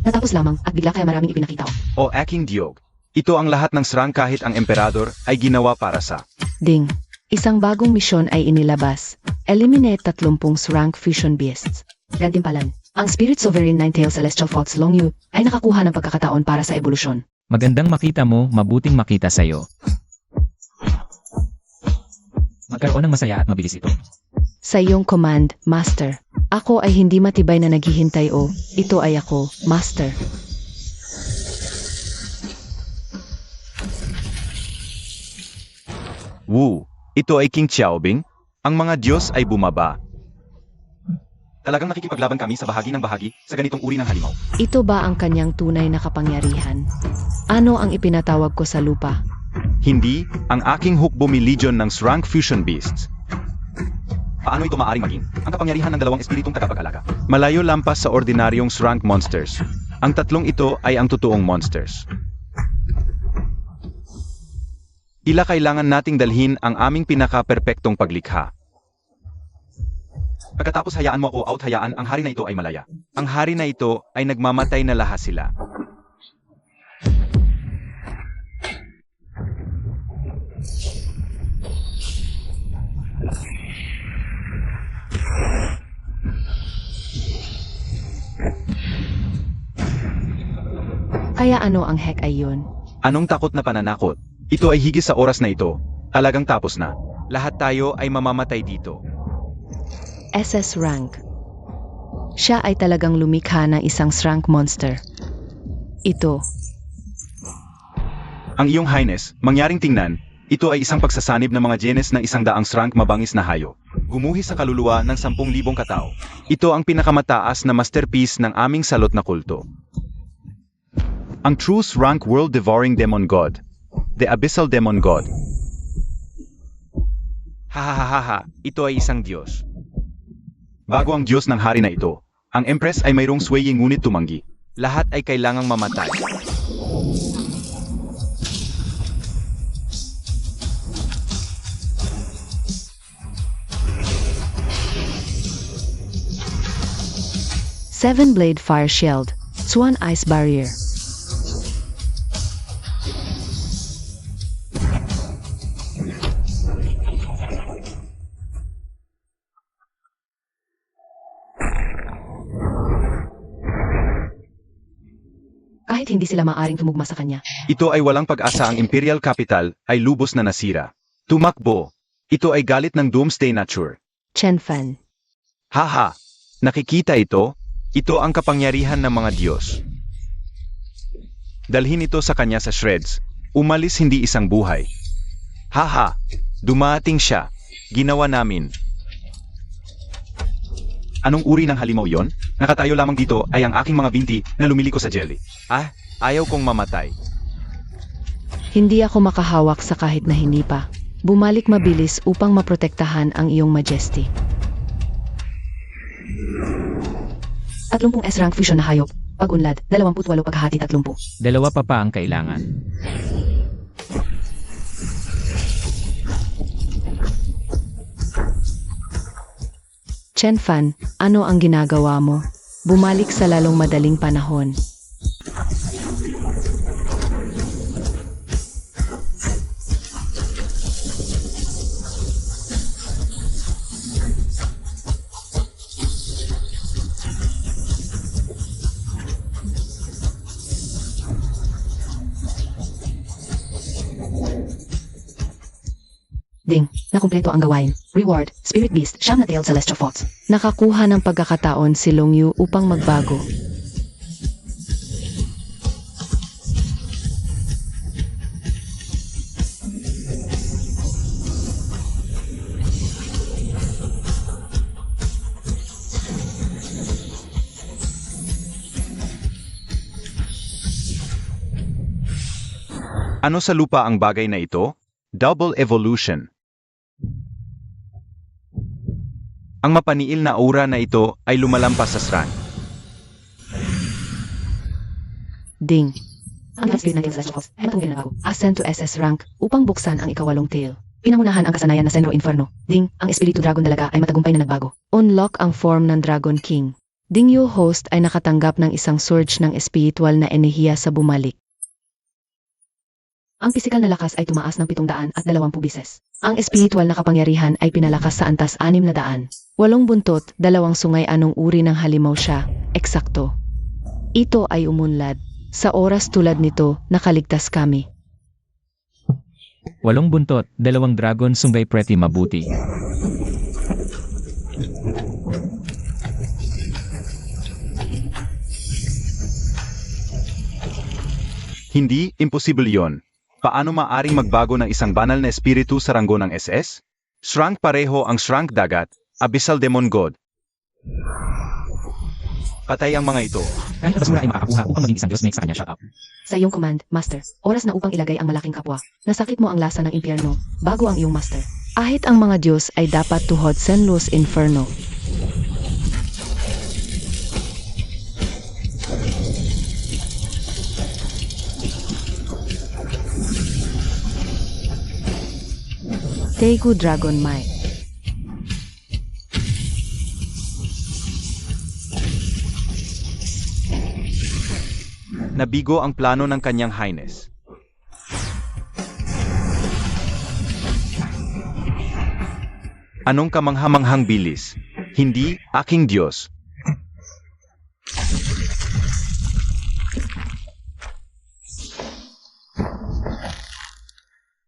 Natapos lamang at bigla kaya maraming ipinakita ko. O aking Diyog. Ito ang lahat ng shrunk kahit ang emperador ay ginawa para sa. Ding. Isang bagong misyon ay inilabas. Eliminate 30 Shrunk Fusion Beasts. Gantimpalan. Ang Spirit Sovereign Ninetale Celestial Fox Long Yu ay nakakuha ng pagkakataon para sa ebolusyon. Magandang makita mo, mabuting makita sa'yo. Magkaroon ng masaya at mabilis ito. Sa iyong command, Master. Ako ay hindi matibay na naghihintay o ito ay ako, Master. Woo! Ito ay King Xiaobing? Ang mga Diyos ay bumaba. Talagang nakikipaglaban kami sa bahagi ng bahagi sa ganitong uri ng halimaw. Ito ba ang kanyang tunay na kapangyarihan? Ano ang ipinatawag ko sa lupa? Hindi, ang aking Hukbumi Legion ng Shrunk Fusion Beasts. Paano ito maaaring maging? Ang kapangyarihan ng dalawang espiritong tagapag-alaga. Malayo lampas sa ordinaryong Shrunk Monsters. Ang tatlong ito ay ang totoong monsters. Ila kailangan nating dalhin ang aming pinaka-perpektong paglikha. Pagkatapos hayaan mo ako out, hayaan ang hari na ito ay malaya. Ang hari na ito ay nagmamatay na lahat sila. Kaya ano ang heck ay yun? Anong takot na pananakot? Ito ay higit sa oras na ito. Talagang tapos na. Lahat tayo ay mamamatay dito. SS Rank. Siya ay talagang lumikha ng isang Shrunk monster. Ito. Ang iyong highness, mangyaring tingnan, ito ay isang pagsasanib ng mga genes ng 100 shrunk mabangis na hayop. Gumuhi sa kaluluwa ng 10,000 katao. Ito ang pinakamataas na masterpiece ng aming salot na kulto. Ang true shrunk world-devouring demon god. The Abyssal Demon God. Hahaha, ito ay isang Diyos. Bago ang Diyos ng hari na ito, ang Empress ay mayroong swaying ngunit tumanggi. Lahat ay kailangang mamatay. Seven Blade Fire Shield. Swan Ice Barrier. Kahit hindi sila maaring tumugma sa kanya. Ito ay walang pag-asa, ang Imperial Capital ay lubos na nasira. Tumakbo. Ito ay galit ng Doomsday Nature. Chen Fan. Haha, nakikita ito? Ito ang kapangyarihan ng mga Diyos. Dalhin ito sa kanya sa shreds. Umalis hindi isang buhay. Haha, dumating siya. Ginawa namin. Anong uri ng halimaw yon? Nakatayo lamang dito ay ang aking mga binti na lumiliko sa jelly. Ayaw kong mamatay. Hindi ako makahawak sa kahit na hinipa. Bumalik mabilis upang maprotektahan ang iyong majesty. 30 S-rank fusion na hayop. Pag-unlad, 28 paghahati 30. Dalawa pa ang kailangan. Chen Fan, ano ang ginagawa mo? Bumalik sa lalong madaling panahon. Ding, nakumpleto ang gawain. Reward, Spirit Beast, siyam na tailed celestial fox. Nakakuha ng pagkakataon si Long Yu upang magbago. Ano sa lupa ang bagay na ito? Double evolution. Ang mapaniil na aura na ito ay lumalampas sa shrine. Ding. Ang spirit ng celestial fox ay matungkol na bago. Ascend to SS rank upang buksan ang ikawalong tail. Pinangunahan ang kasanayan na Senro Inferno. Ding, ang espiritu dragon dalaga ay matagumpay na nagbago. Unlock ang form ng Dragon King. Ding Yu host ay nakatanggap ng isang surge ng espiritual na enerhiya sa bumalik. Ang pisikal na lakas ay tumaas ng 720 bises. Ang espiritual na kapangyarihan ay pinalakas sa antas 600. 8 buntot, 2 sungay anong uri ng halimaw siya. Eksakto. Ito ay umunlad. Sa oras tulad nito, nakaligtas kami. 8 buntot, 2 dragon sungay pretty mabuti. Hindi, imposible yon. Paano maaring magbago ng isang banal na espiritu sa ranggo ng SS? Shrunk pareho ang shrunk dagat, Abyssal Demon God. Patay ang mga ito. Kahit na basura ay makakakuha upang maging isang Diyos, make sa kanya, shut up. Sa iyong command, Master, oras na upang ilagay ang malaking kapwa. Nasakit mo ang lasa ng impyerno, bago ang iyong Master. Ahit ang mga Diyos ay dapat tuhod Senlus Inferno. Tegu Dragon Might. Nabigo ang plano ng kanyang highness. Anong kamanghamanghang bilis? Hindi, aking Diyos.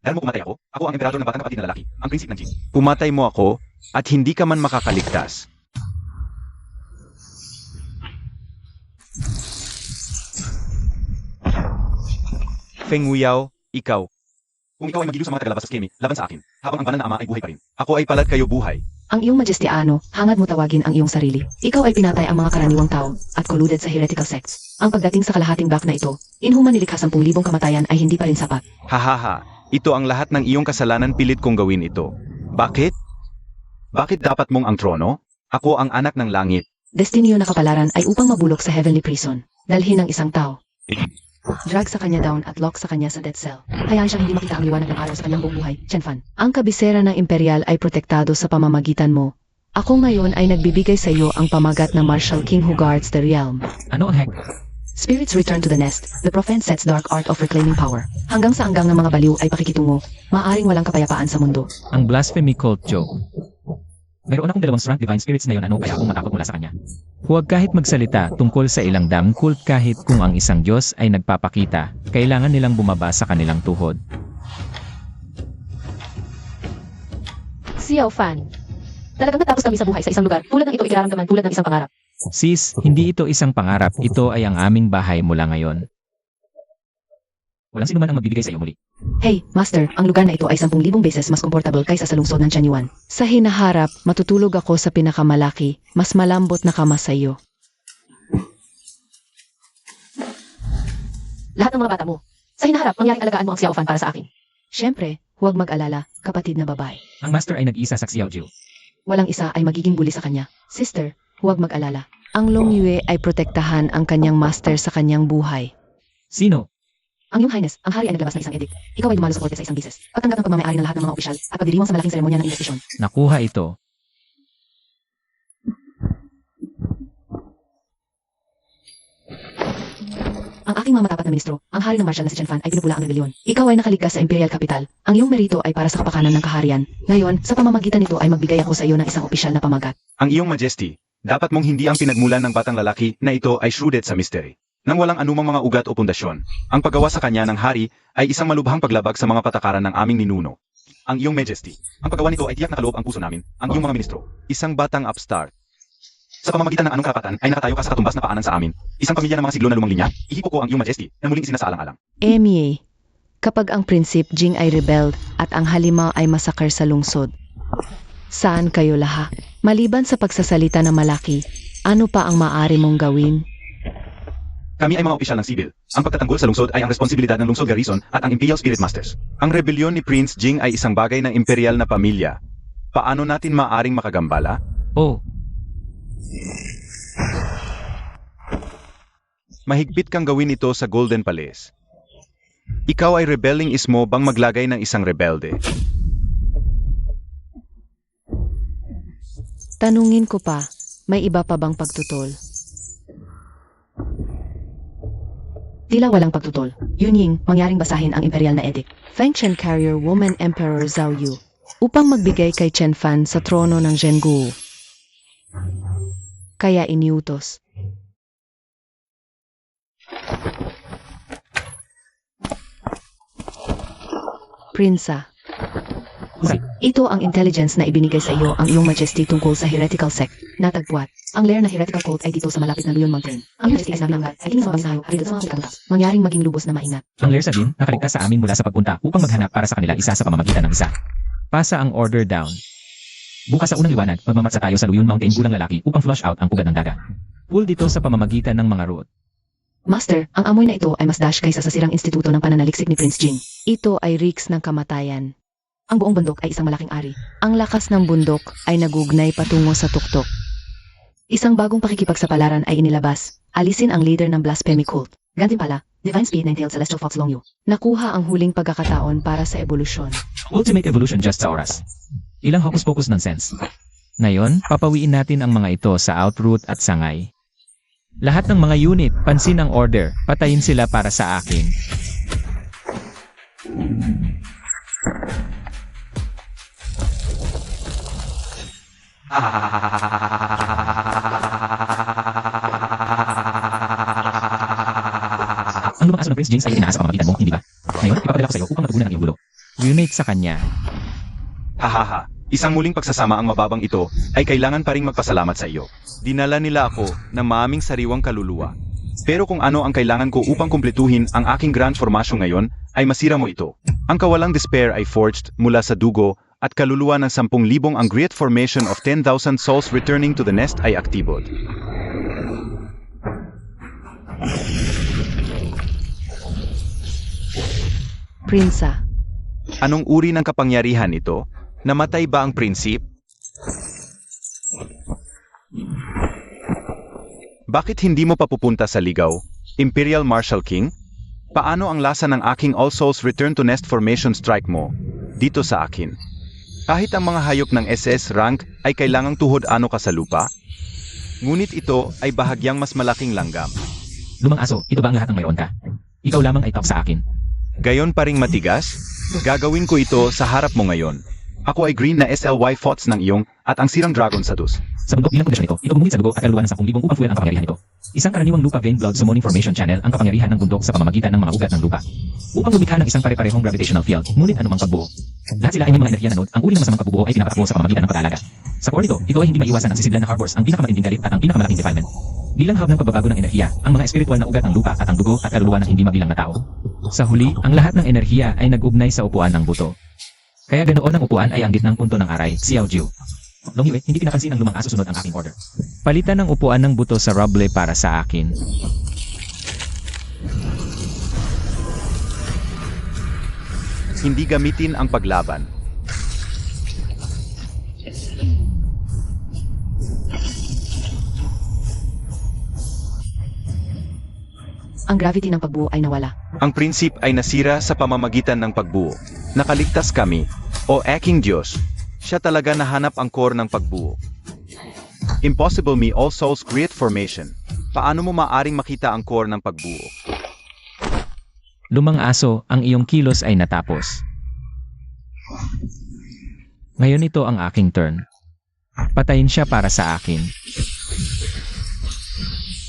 Dahil mo pumatay ako, ako ang emperador ng batang kapatid na lalaki, ang prinsip ng Jing. Pumatay mo ako, at hindi ka man makakaligtas. Feng Weiyao, ikaw. Kung ikaw ay magiliw sa mga tagalabas sa skemi, laban sa akin, habang ang banal na ama ay buhay pa rin. Ako ay palad kayo buhay. Ang iyong majestiano, hangad mo tawagin ang iyong sarili. Ikaw ay pinatay ang mga karaniwang tao, at colluded sa heretical sects. Ang pagdating sa kalahating back na ito, inhuman nilikha 10,000 kamatayan ay hindi pa rin sapat. Hahaha, ito ang lahat ng iyong kasalanan, pilit kong gawin ito. Bakit? Bakit dapat mong ang trono? Ako ang anak ng langit. Destinyo na kapalaran ay upang mabulok sa heavenly prison. Dalhin ang isang tao. Drag sa kanya down at lock sa kanya sa death cell. Hayaan siyang hindi makita ang liwanag ng araw sa kanyang buong buhay. Chen Fan. Ang kabisera ng imperial ay protektado sa pamamagitan mo. Ako ngayon ay nagbibigay sa iyo ang pamagat ng Martial King who guards the realm. Ano ang heck? Spirits return to the nest. The prophet sets dark art of reclaiming power. Hanggang sa anggang ng mga baliw ay pakikitungo, maaring walang kapayapaan sa mundo. Ang blasphemy cult joke. Mayroon akong 2 strong divine spirits na yun, ano kaya akong matakot mula sa kanya? Huwag kahit magsalita tungkol sa ilang dam cult kahit kung ang isang Diyos ay nagpapakita, kailangan nilang bumaba sa kanilang tuhod. Xiao Fan. Talagang natapos kami sa buhay sa isang lugar, tulad ng ito ikiraramdaman tulad ng isang pangarap. Sis, hindi ito isang pangarap, ito ay ang aming bahay mula ngayon. Walang sino man ang magbibigay sa iyo muli. Hey, Master, ang lugar na ito ay 10,000 beses mas komportable kaysa sa lungsod ng Chanyuan. Sa hinaharap, matutulog ako sa pinakamalaki, mas malambot na kama sa iyo. Lahat ng mga bata mo. Sa hinaharap, mangyaring alagaan mo ang Xiao Fan para sa akin. Siyempre, huwag mag-alala, kapatid na babae. Ang master ay nag-isa sa Xiao Jiu. Walang isa ay magiging bully sa kanya. Sister, huwag mag-alala. Ang Long Yue ay protektahan ang kanyang master sa kanyang buhay. Sino? Ang iyong highness, ang hari ay naglabas ng isang edict. Ikaw ay dumalo sa korte sa isang bises. Pagtanggap ng pagmamayari ng lahat ng mga opisyal at pagdiriwang sa malaking seremonya ng investigasyon. Nakuha ito. Ang aking mga matapat na ministro, ang hari ng marshal na si Chen Fan ay pinupula ang rebelyon. Ikaw ay nakaligtas sa Imperial Capital. Ang iyong merito ay para sa kapakanan ng kaharian. Ngayon, sa pamamagitan nito ay magbigay ako sa iyo ng isang opisyal na pamagat. Ang iyong majesty, dapat mong hindi ang pinagmulan ng batang lalaki na ito ay shrewded sa mystery. Nang walang anumang mga ugat o pundasyon, ang paggawa sa kanya ng hari ay isang malubhang paglabag sa mga patakaran ng aming ninuno. Ang iyong majesty, ang paggawa nito ay tiyak na kaloob ang puso namin, ang iyong mga ministro. Isang batang upstart. Sa pamamagitan ng anong karapatan ay nakatayo ka sa katumbas na paanan sa amin. Isang pamilya ng mga siglo na lumang linya, ihipo ko ang iyong majesty na muling isinasaalang-alang. Emie, kapag ang Prinsip Jing ay rebelled at ang halimaw ay masakar sa lungsod, saan kayo lahat? Maliban sa pagsasalita ng malaki, ano pa ang maaari mong gawin? Kami ay mga opisyal ng sibil. Ang pagtatanggol sa lungsod ay ang responsibilidad ng lungsod garrison at ang Imperial Spirit Masters. Ang rebelyon ni Prince Jing ay isang bagay ng imperial na pamilya. Paano natin maaring makagambala? Oh, Mahigpit kang gawin ito sa Golden Palace. Ikaw ay rebelling ismo bang maglagay ng isang rebelde? Tanungin ko pa, may iba pa bang pagtutol? Tila walang pagtutol. Yunying, mangyaring basahin ang imperial na edict. Feng Chen Carrier Woman Emperor Zhao Yu upang magbigay kay Chen Fan sa trono ng Zhengguo. Kaya iniutos. Prinsa, Husay. ito ang intelligence na ibinigay sa iyo ang iyong majesty tungkol sa heretical sect. Natagpuan. Ang lair na heretical cult ay dito sa malapit na Luyon Mountain. Ang majesty ay sinabi ng ay tingin sa mabangsayo at dito sa mga katutas. Mangyaring maging lubos na maingat. Ang Lair Sabin, nakaligtas sa amin mula sa pagpunta upang maghanap para sa kanila isa sa pamamagitan ng isa. Pasa ang order down. Bukas sa unang liwanag, magmamatsa tayo sa Luyon Mountain gulang lalaki upang flush out ang pugad ng dagat. Pull dito sa pamamagitan ng mga route. Master, ang amoy na ito ay mas dash kaysa sa sirang instituto ng pananaliksik ni Prince Jing. Ito ay rigs ng kamatayan. Ang buong bundok ay isang malaking ari. Ang lakas ng bundok ay nagugnay patungo sa tuktok. Isang bagong pakikipagsapalaran ay inilabas. Alisin ang leader ng blasphemy cult. Gantimpala, Divine Speed ng Celestial Fox Long Yu. Nakuha ang huling pagkakataon para sa evolusyon. Ultimate evolution just sa oras. Ilang hocus-pocus nonsense. Ngayon, papawiin natin ang mga ito sa outroot at sangay. Lahat ng mga unit, pansin ang order, patayin sila para sa akin. Ang lumang aso ng Prince James ay inaasa pamamagitan mo, hindi ba? Ngayon, ipapadala ko sa iyo upang matugunan ang iyong gulo. Unite sa kanya. Hahaha, isang muling pagsasama ang mababang ito ay kailangan pa ring magpasalamat sa iyo. Dinala nila ako na maaming sariwang kaluluwa. Pero kung ano ang kailangan ko upang kumpletuhin ang aking grand formasyon ngayon, ay masira mo ito. Ang kawalang despair ay forged mula sa dugo at kaluluwa ng 10,000 ang great formation of 10,000 souls returning to the nest ay aktibod. Prinsa, Anong uri ng kapangyarihan ito? Namatay ba ang prinsip? Bakit hindi mo papupunta sa ligaw, Imperial Marshal King? Paano ang lasa ng aking All Souls Return to Nest Formation strike mo dito sa akin? Kahit ang mga hayop ng SS rank ay kailangang tuhod-ano ka sa lupa, ngunit ito ay bahagyang mas malaking langgam. Lumang aso, ito ba ang lahat ng mayroon ka? Ikaw lamang ay top sa akin. Gayon pa ring matigas? Gagawin ko ito sa harap mo ngayon. Ako ay green na SLY Fots ng iyong at ang sirang dragon sa dus. Sa bundok bilang pundasyon ito gumugit sa dugo at kaluluwa ng 10,000 upang fuel ang kapangyarihan nito. Isang karaniwang lupa vein blood summoning formation channel ang kapangyarihan ng bundok sa pamamagitan ng mga ugat ng lupa. Upang lumikha ng isang pare-parehong gravitational field, ngunit anumang pagbuo. Lahat sila ay may mga enerhiya na node, ang uri ng masamang pagbubuo ay pinapatakbo sa pamamagitan ng pag-aalaga. Sa core nito, ito ay hindi maiwasan ang sisidlan na harbors, ang pinakamatinding galit at ang pinakamalaking defilement. Bilang hub ng pagbabago ng enerhiya, ang mga espiritual na ugat ng lupa at ang dugo at kaluluwa ng hindi mabilang na tao. Sa huli, ang lahat ng enerhiya ay nag-ugnay sa upuan ng buto. Kaya ganoon ang upuan ay ang gitnang punto ng aray, Xiao Jiu. Long Yue, hindi pinapansin ng lumang aso sunod ang aking order. Palitan ng upuan ng buto sa rubble para sa akin. Hindi gamitin ang paglaban. ang gravity ng pagbuo ay nawala. Ang prinsip ay nasira sa pamamagitan ng pagbuo. Nakaligtas kami, o aking Diyos. Siya talaga nahanap ang core ng pagbuo. Impossible me all souls create formation. Paano mo maaring makita ang core ng pagbuo? Lumang aso, ang iyong kilos ay natapos. Ngayon ito ang aking turn. Patayin siya para sa akin.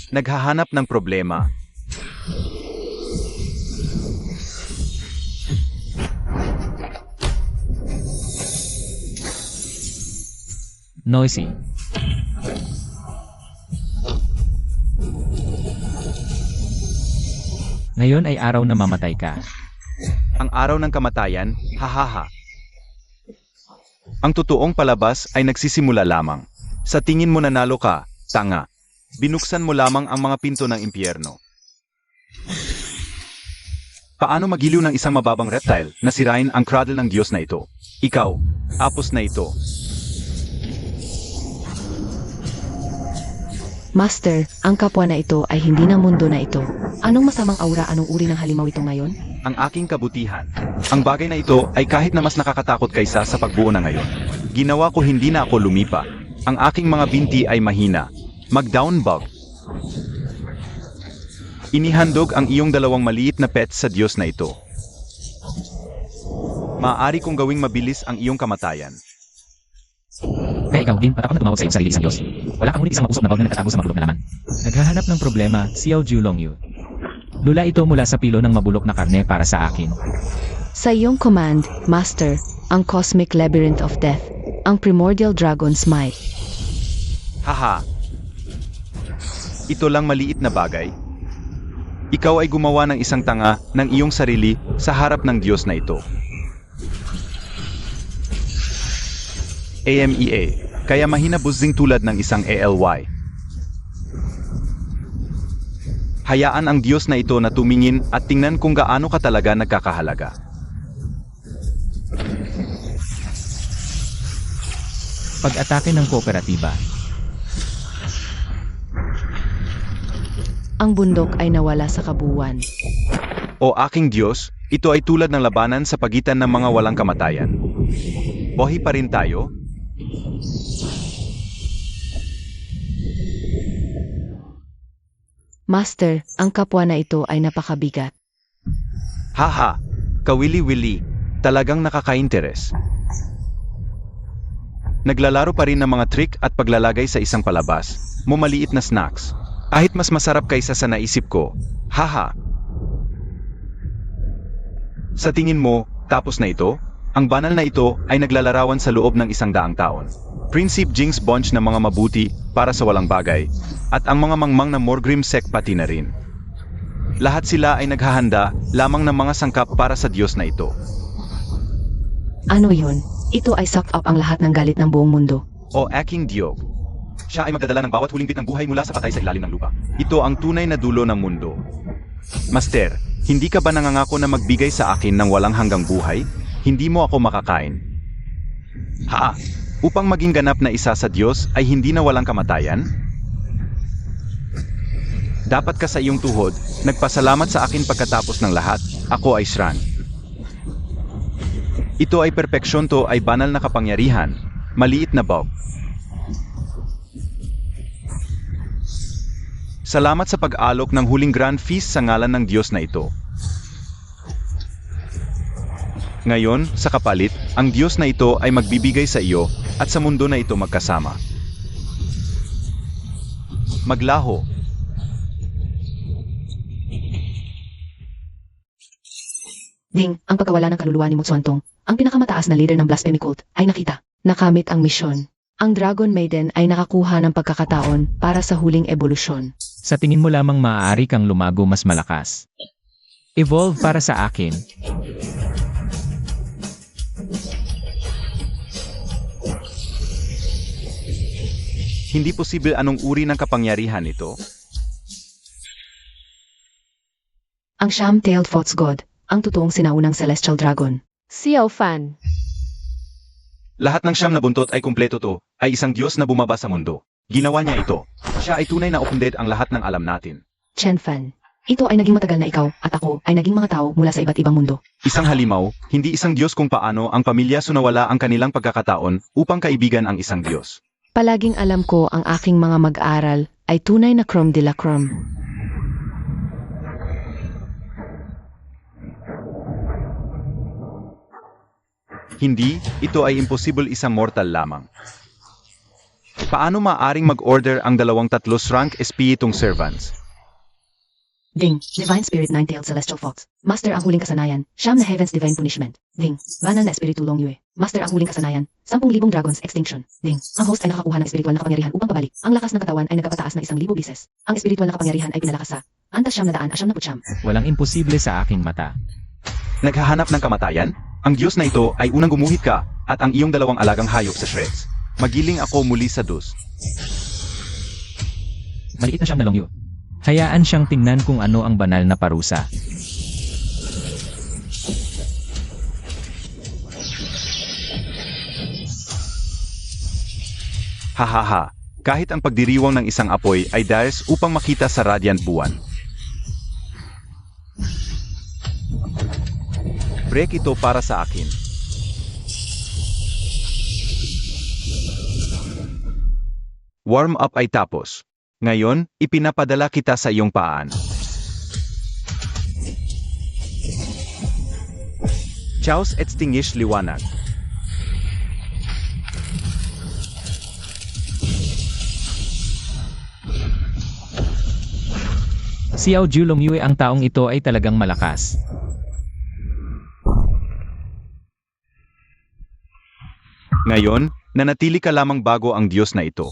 Naghahanap ng problema. Noisy. Ngayon ay araw na mamatay ka. Ang araw ng kamatayan, hahaha. Ang totoong palabas ay nagsisimula lamang. Sa tingin mo nanalo ka, tanga. Binuksan mo lamang ang mga pinto ng impyerno. Paano magiliw ng isang mababang reptile na sirain ang cradle ng Diyos na ito? Ikaw, apos na ito. Master, ang kapwa na ito ay hindi ng mundo na ito. Anong masamang aura, anong uri ng halimaw ito ngayon? Ang aking kabutihan. Ang bagay na ito ay kahit na mas nakakatakot kaysa sa pagbuo na ngayon. Ginawa ko hindi na ako lumipa. Ang aking mga binti ay mahina. Mag-down bug. Inihandog ang iyong dalawang maliit na pets sa Diyos na ito. Maaari kong gawing mabilis ang iyong kamatayan. Kaya ikaw din, patakot na tumawag sa iyong sarili isang Diyos. Wala kang ngunit isang mausok na bawal na nakatago sa mabulok na laman. Naghahanap ng problema, Xiao Julongyu. Lula ito mula sa pilo ng mabulok na karne para sa akin. Sa iyong command, Master, ang Cosmic Labyrinth of Death, ang Primordial Dragon's Might. Haha. Ito lang maliit na bagay. Ikaw ay gumawa ng isang tanga ng iyong sarili sa harap ng Diyos na ito. AMEA, kaya mahina buzzing tulad ng isang ALY. Hayaan ang Diyos na ito na tumingin at tingnan kung gaano ka talaga nagkakahalaga. Pag-atake ng kooperatiba. Ang bundok ay nawala sa kabuuan. O aking Diyos, ito ay tulad ng labanan sa pagitan ng mga walang kamatayan. Buhay pa rin tayo? Master, ang kapwa na ito ay napakabigat. Haha, kawili-wili, talagang nakaka-interes. Naglalaro pa rin ng mga trick at paglalagay sa isang palabas, mumaliit na snacks. Kahit mas masarap kaysa sa naisip ko, haha. Sa tingin mo, tapos na ito? Ang banal na ito ay naglalarawan sa loob ng 100 taon. Prinsip Jinx bunch ng mga mabuti para sa walang bagay, at ang mga mangmang na Morgrim sect pati na rin. Lahat sila ay naghahanda lamang ng mga sangkap para sa Diyos na ito. Ano yun? Ito ay suck up ang lahat ng galit ng buong mundo. O aking Diyog. Siya ay magdadala ng bawat huling bit ng buhay mula sa patay sa ilalim ng lupa. Ito ang tunay na dulo ng mundo. Master, hindi ka ba nangangako na magbigay sa akin ng walang hanggang buhay? Hindi mo ako makakain. Ha? Upang maging ganap na isa sa Diyos ay hindi na walang kamatayan? Dapat ka sa iyong tuhod, nagpasalamat sa akin pagkatapos ng lahat, ako ay Shran. Ito ay perpeksyon, to ay banal na kapangyarihan, maliit na bog. Salamat sa pag-alok ng huling grand feast sa ngalan ng Diyos na ito. Ngayon, sa kapalit, ang Diyos na ito ay magbibigay sa iyo at sa mundo na ito magkasama. Maglaho. Ding, ang pagkawala ng kaluluwa ni Mutsuantong, ang pinakamataas na leader ng blasphemy cult, ay nakita. Nakamit ang misyon. Ang Dragon Maiden ay nakakuha ng pagkakataon para sa huling ebolusyon. Sa tingin mo lamang maaari kang lumago mas malakas. Evolve para sa akin. Hindi posible anong uri ng kapangyarihan ito? Ang Sham-tailed Fox God, ang totoong sinaunang Celestial Dragon. Xiao Fan. Lahat ng siyam na buntot ay kumpleto, to ay isang Diyos na bumaba sa mundo. Ginawa niya ito. Siya ay tunay na upunded ang lahat ng alam natin. Chen Fan. Ito ay naging matagal na ikaw at ako ay naging mga tao mula sa iba't ibang mundo. Isang halimaw, hindi isang Diyos kung paano ang pamilya sunawala ang kanilang pagkakataon upang kaibigan ang isang Diyos. Palaging alam ko ang aking mga mag-aral ay tunay na Chrome de la Chrome. Hindi, ito ay imposible isang mortal lamang. Paano maaring mag-order ang 23 rank espiritong servants? Ding, Divine Spirit Nine-Tailed Celestial Fox. Master ang huling kasanayan, Siyam na Heaven's Divine Punishment. Ding, Banal na Espiritu Long Yue. Master ang huling kasanayan, 10,000 Dragons Extinction. Ding, ang host ay nakakuha ng espiritual na kapangyarihan upang pabalik. Ang lakas ng katawan ay nagkapataas na 1,000 beses. Ang espiritual na kapangyarihan ay pinalakas sa Antas 999. Walang imposible sa aking mata. Naghahanap ng kamatayan? Ang Diyos na ito ay unang gumuhit ka at ang iyong 2 alagang hayop sa shreds. Magiling ako muli sa dus. Maliit na siyam na longyo. Hayaan siyang tingnan kung ano ang banal na parusa. Hahaha, kahit ang pagdiriwang ng isang apoy ay dahil upang makita sa radiant buwan. Break ito para sa akin. Warm up ay tapos. Ngayon, ipinapadala kita sa iyong paan. Chaos extinguish liwanag. Xiao Ju Longyue, ang taong ito ay talagang malakas. Ngayon, nanatili ka lamang bago ang Diyos na ito.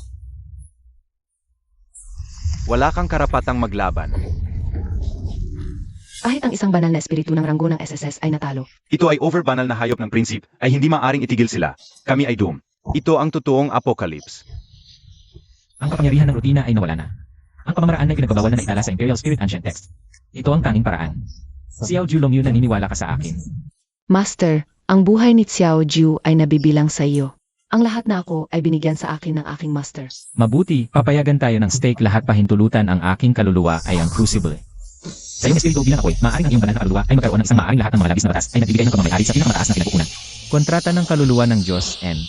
Wala kang karapatang maglaban. Kahit ang isang banal na espiritu ng ranggo ng SSS ay natalo. Ito ay overbanal na hayop ng prinsip, ay hindi maaring itigil sila. Kami ay doom. Ito ang totoong apocalypse. Ang kapangyarihan ng rutina ay nawala na. Ang pamamaraan ay pinagbabawal na naitala sa Imperial Spirit Ancient Text. Ito ang tanging paraan. Xiao Ju Longyue, naniniwala ka sa akin. Master, ang buhay ni Xiao Ju ay nabibilang sa iyo. Ang lahat na ako ay binigyan sa akin ng aking master. Mabuti, papayagan tayo ng stake, lahat pahintulutan ang aking kaluluwa ay ang crucible. Sa iyong espiritu bilang apoy, maaaring ang iyong banal na kaluluwa ay magkaroon ng isang maaaring lahat ng mga labis na batas ay nagbibigay ng pagmamayari sa pinakamataas na pinagkukunan. Kontrata ng kaluluwa ng Diyos and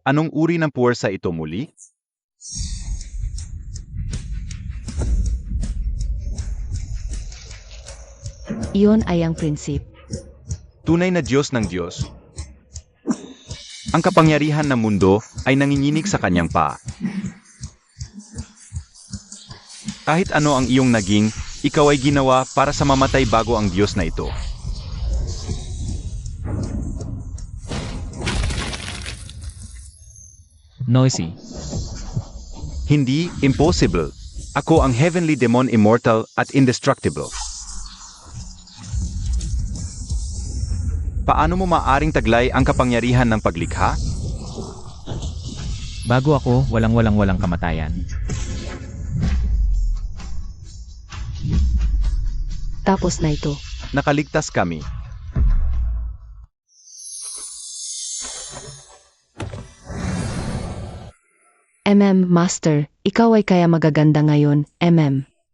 Anong uri ng puwersa ito muli? Iyon ay ang prinsip. Tunay na Diyos ng Diyos. Ang kapangyarihan ng mundo ay nanginginig sa kanyang paa. Kahit ano ang iyong naging, ikaw ay ginawa para sa mamatay bago ang Diyos na ito. noisy. Hindi, impossible. Ako ang heavenly demon, immortal at indestructible. Paano mo maaring taglay ang kapangyarihan ng paglikha? Bago ako, walang kamatayan. Tapos na ito. Nakaligtas kami. Master, ikaw ay kaya magaganda ngayon,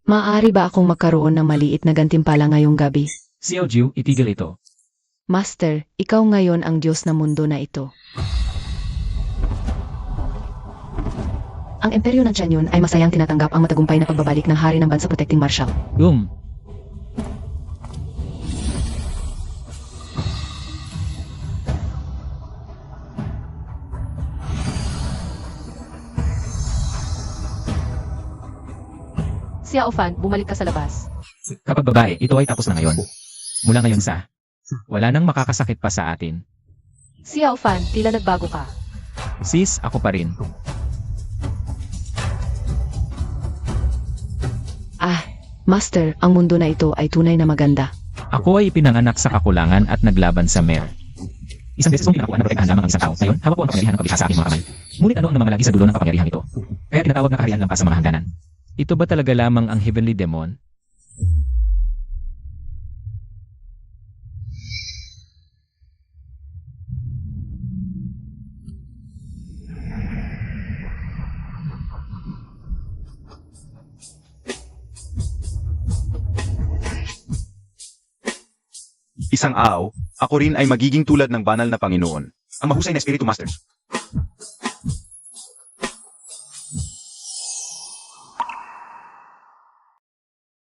Maaari ba akong magkaroon ng maliit na gantimpala ngayong gabi? Xiao Ju, itigil ito. Master, ikaw ngayon ang Diyos na mundo na ito. Ang Imperyo ng Tianyon ay masayang tinatanggap ang matagumpay na pagbabalik ng hari ng bansa protecting marshal. Xiao Fan, bumalik ka sa labas. Kapag babae, ito ay tapos na ngayon. Mula ngayon wala nang makakasakit pa sa atin. Xiao Fan, tila nagbago ka. Sis, ako pa rin. Master, ang mundo na ito ay tunay na maganda. Ako ay ipinanganak sa kakulangan at naglaban sa mer. Isang beses kong pinakuha na protektahan lamang ang isang tao. Ngayon, hawak ko ang kapangyarihan ng paglikha sa aking mga kamay. Ngunit ano ang namamalagi sa dulo ng kapangyarihan ito? Kaya tinatawag na kaharian lampas sa mga hangganan. Ito ba talaga lamang ang heavenly demon? Isang ako rin ay magiging tulad ng banal na Panginoon. Ang mahusay na Espiritu Masters.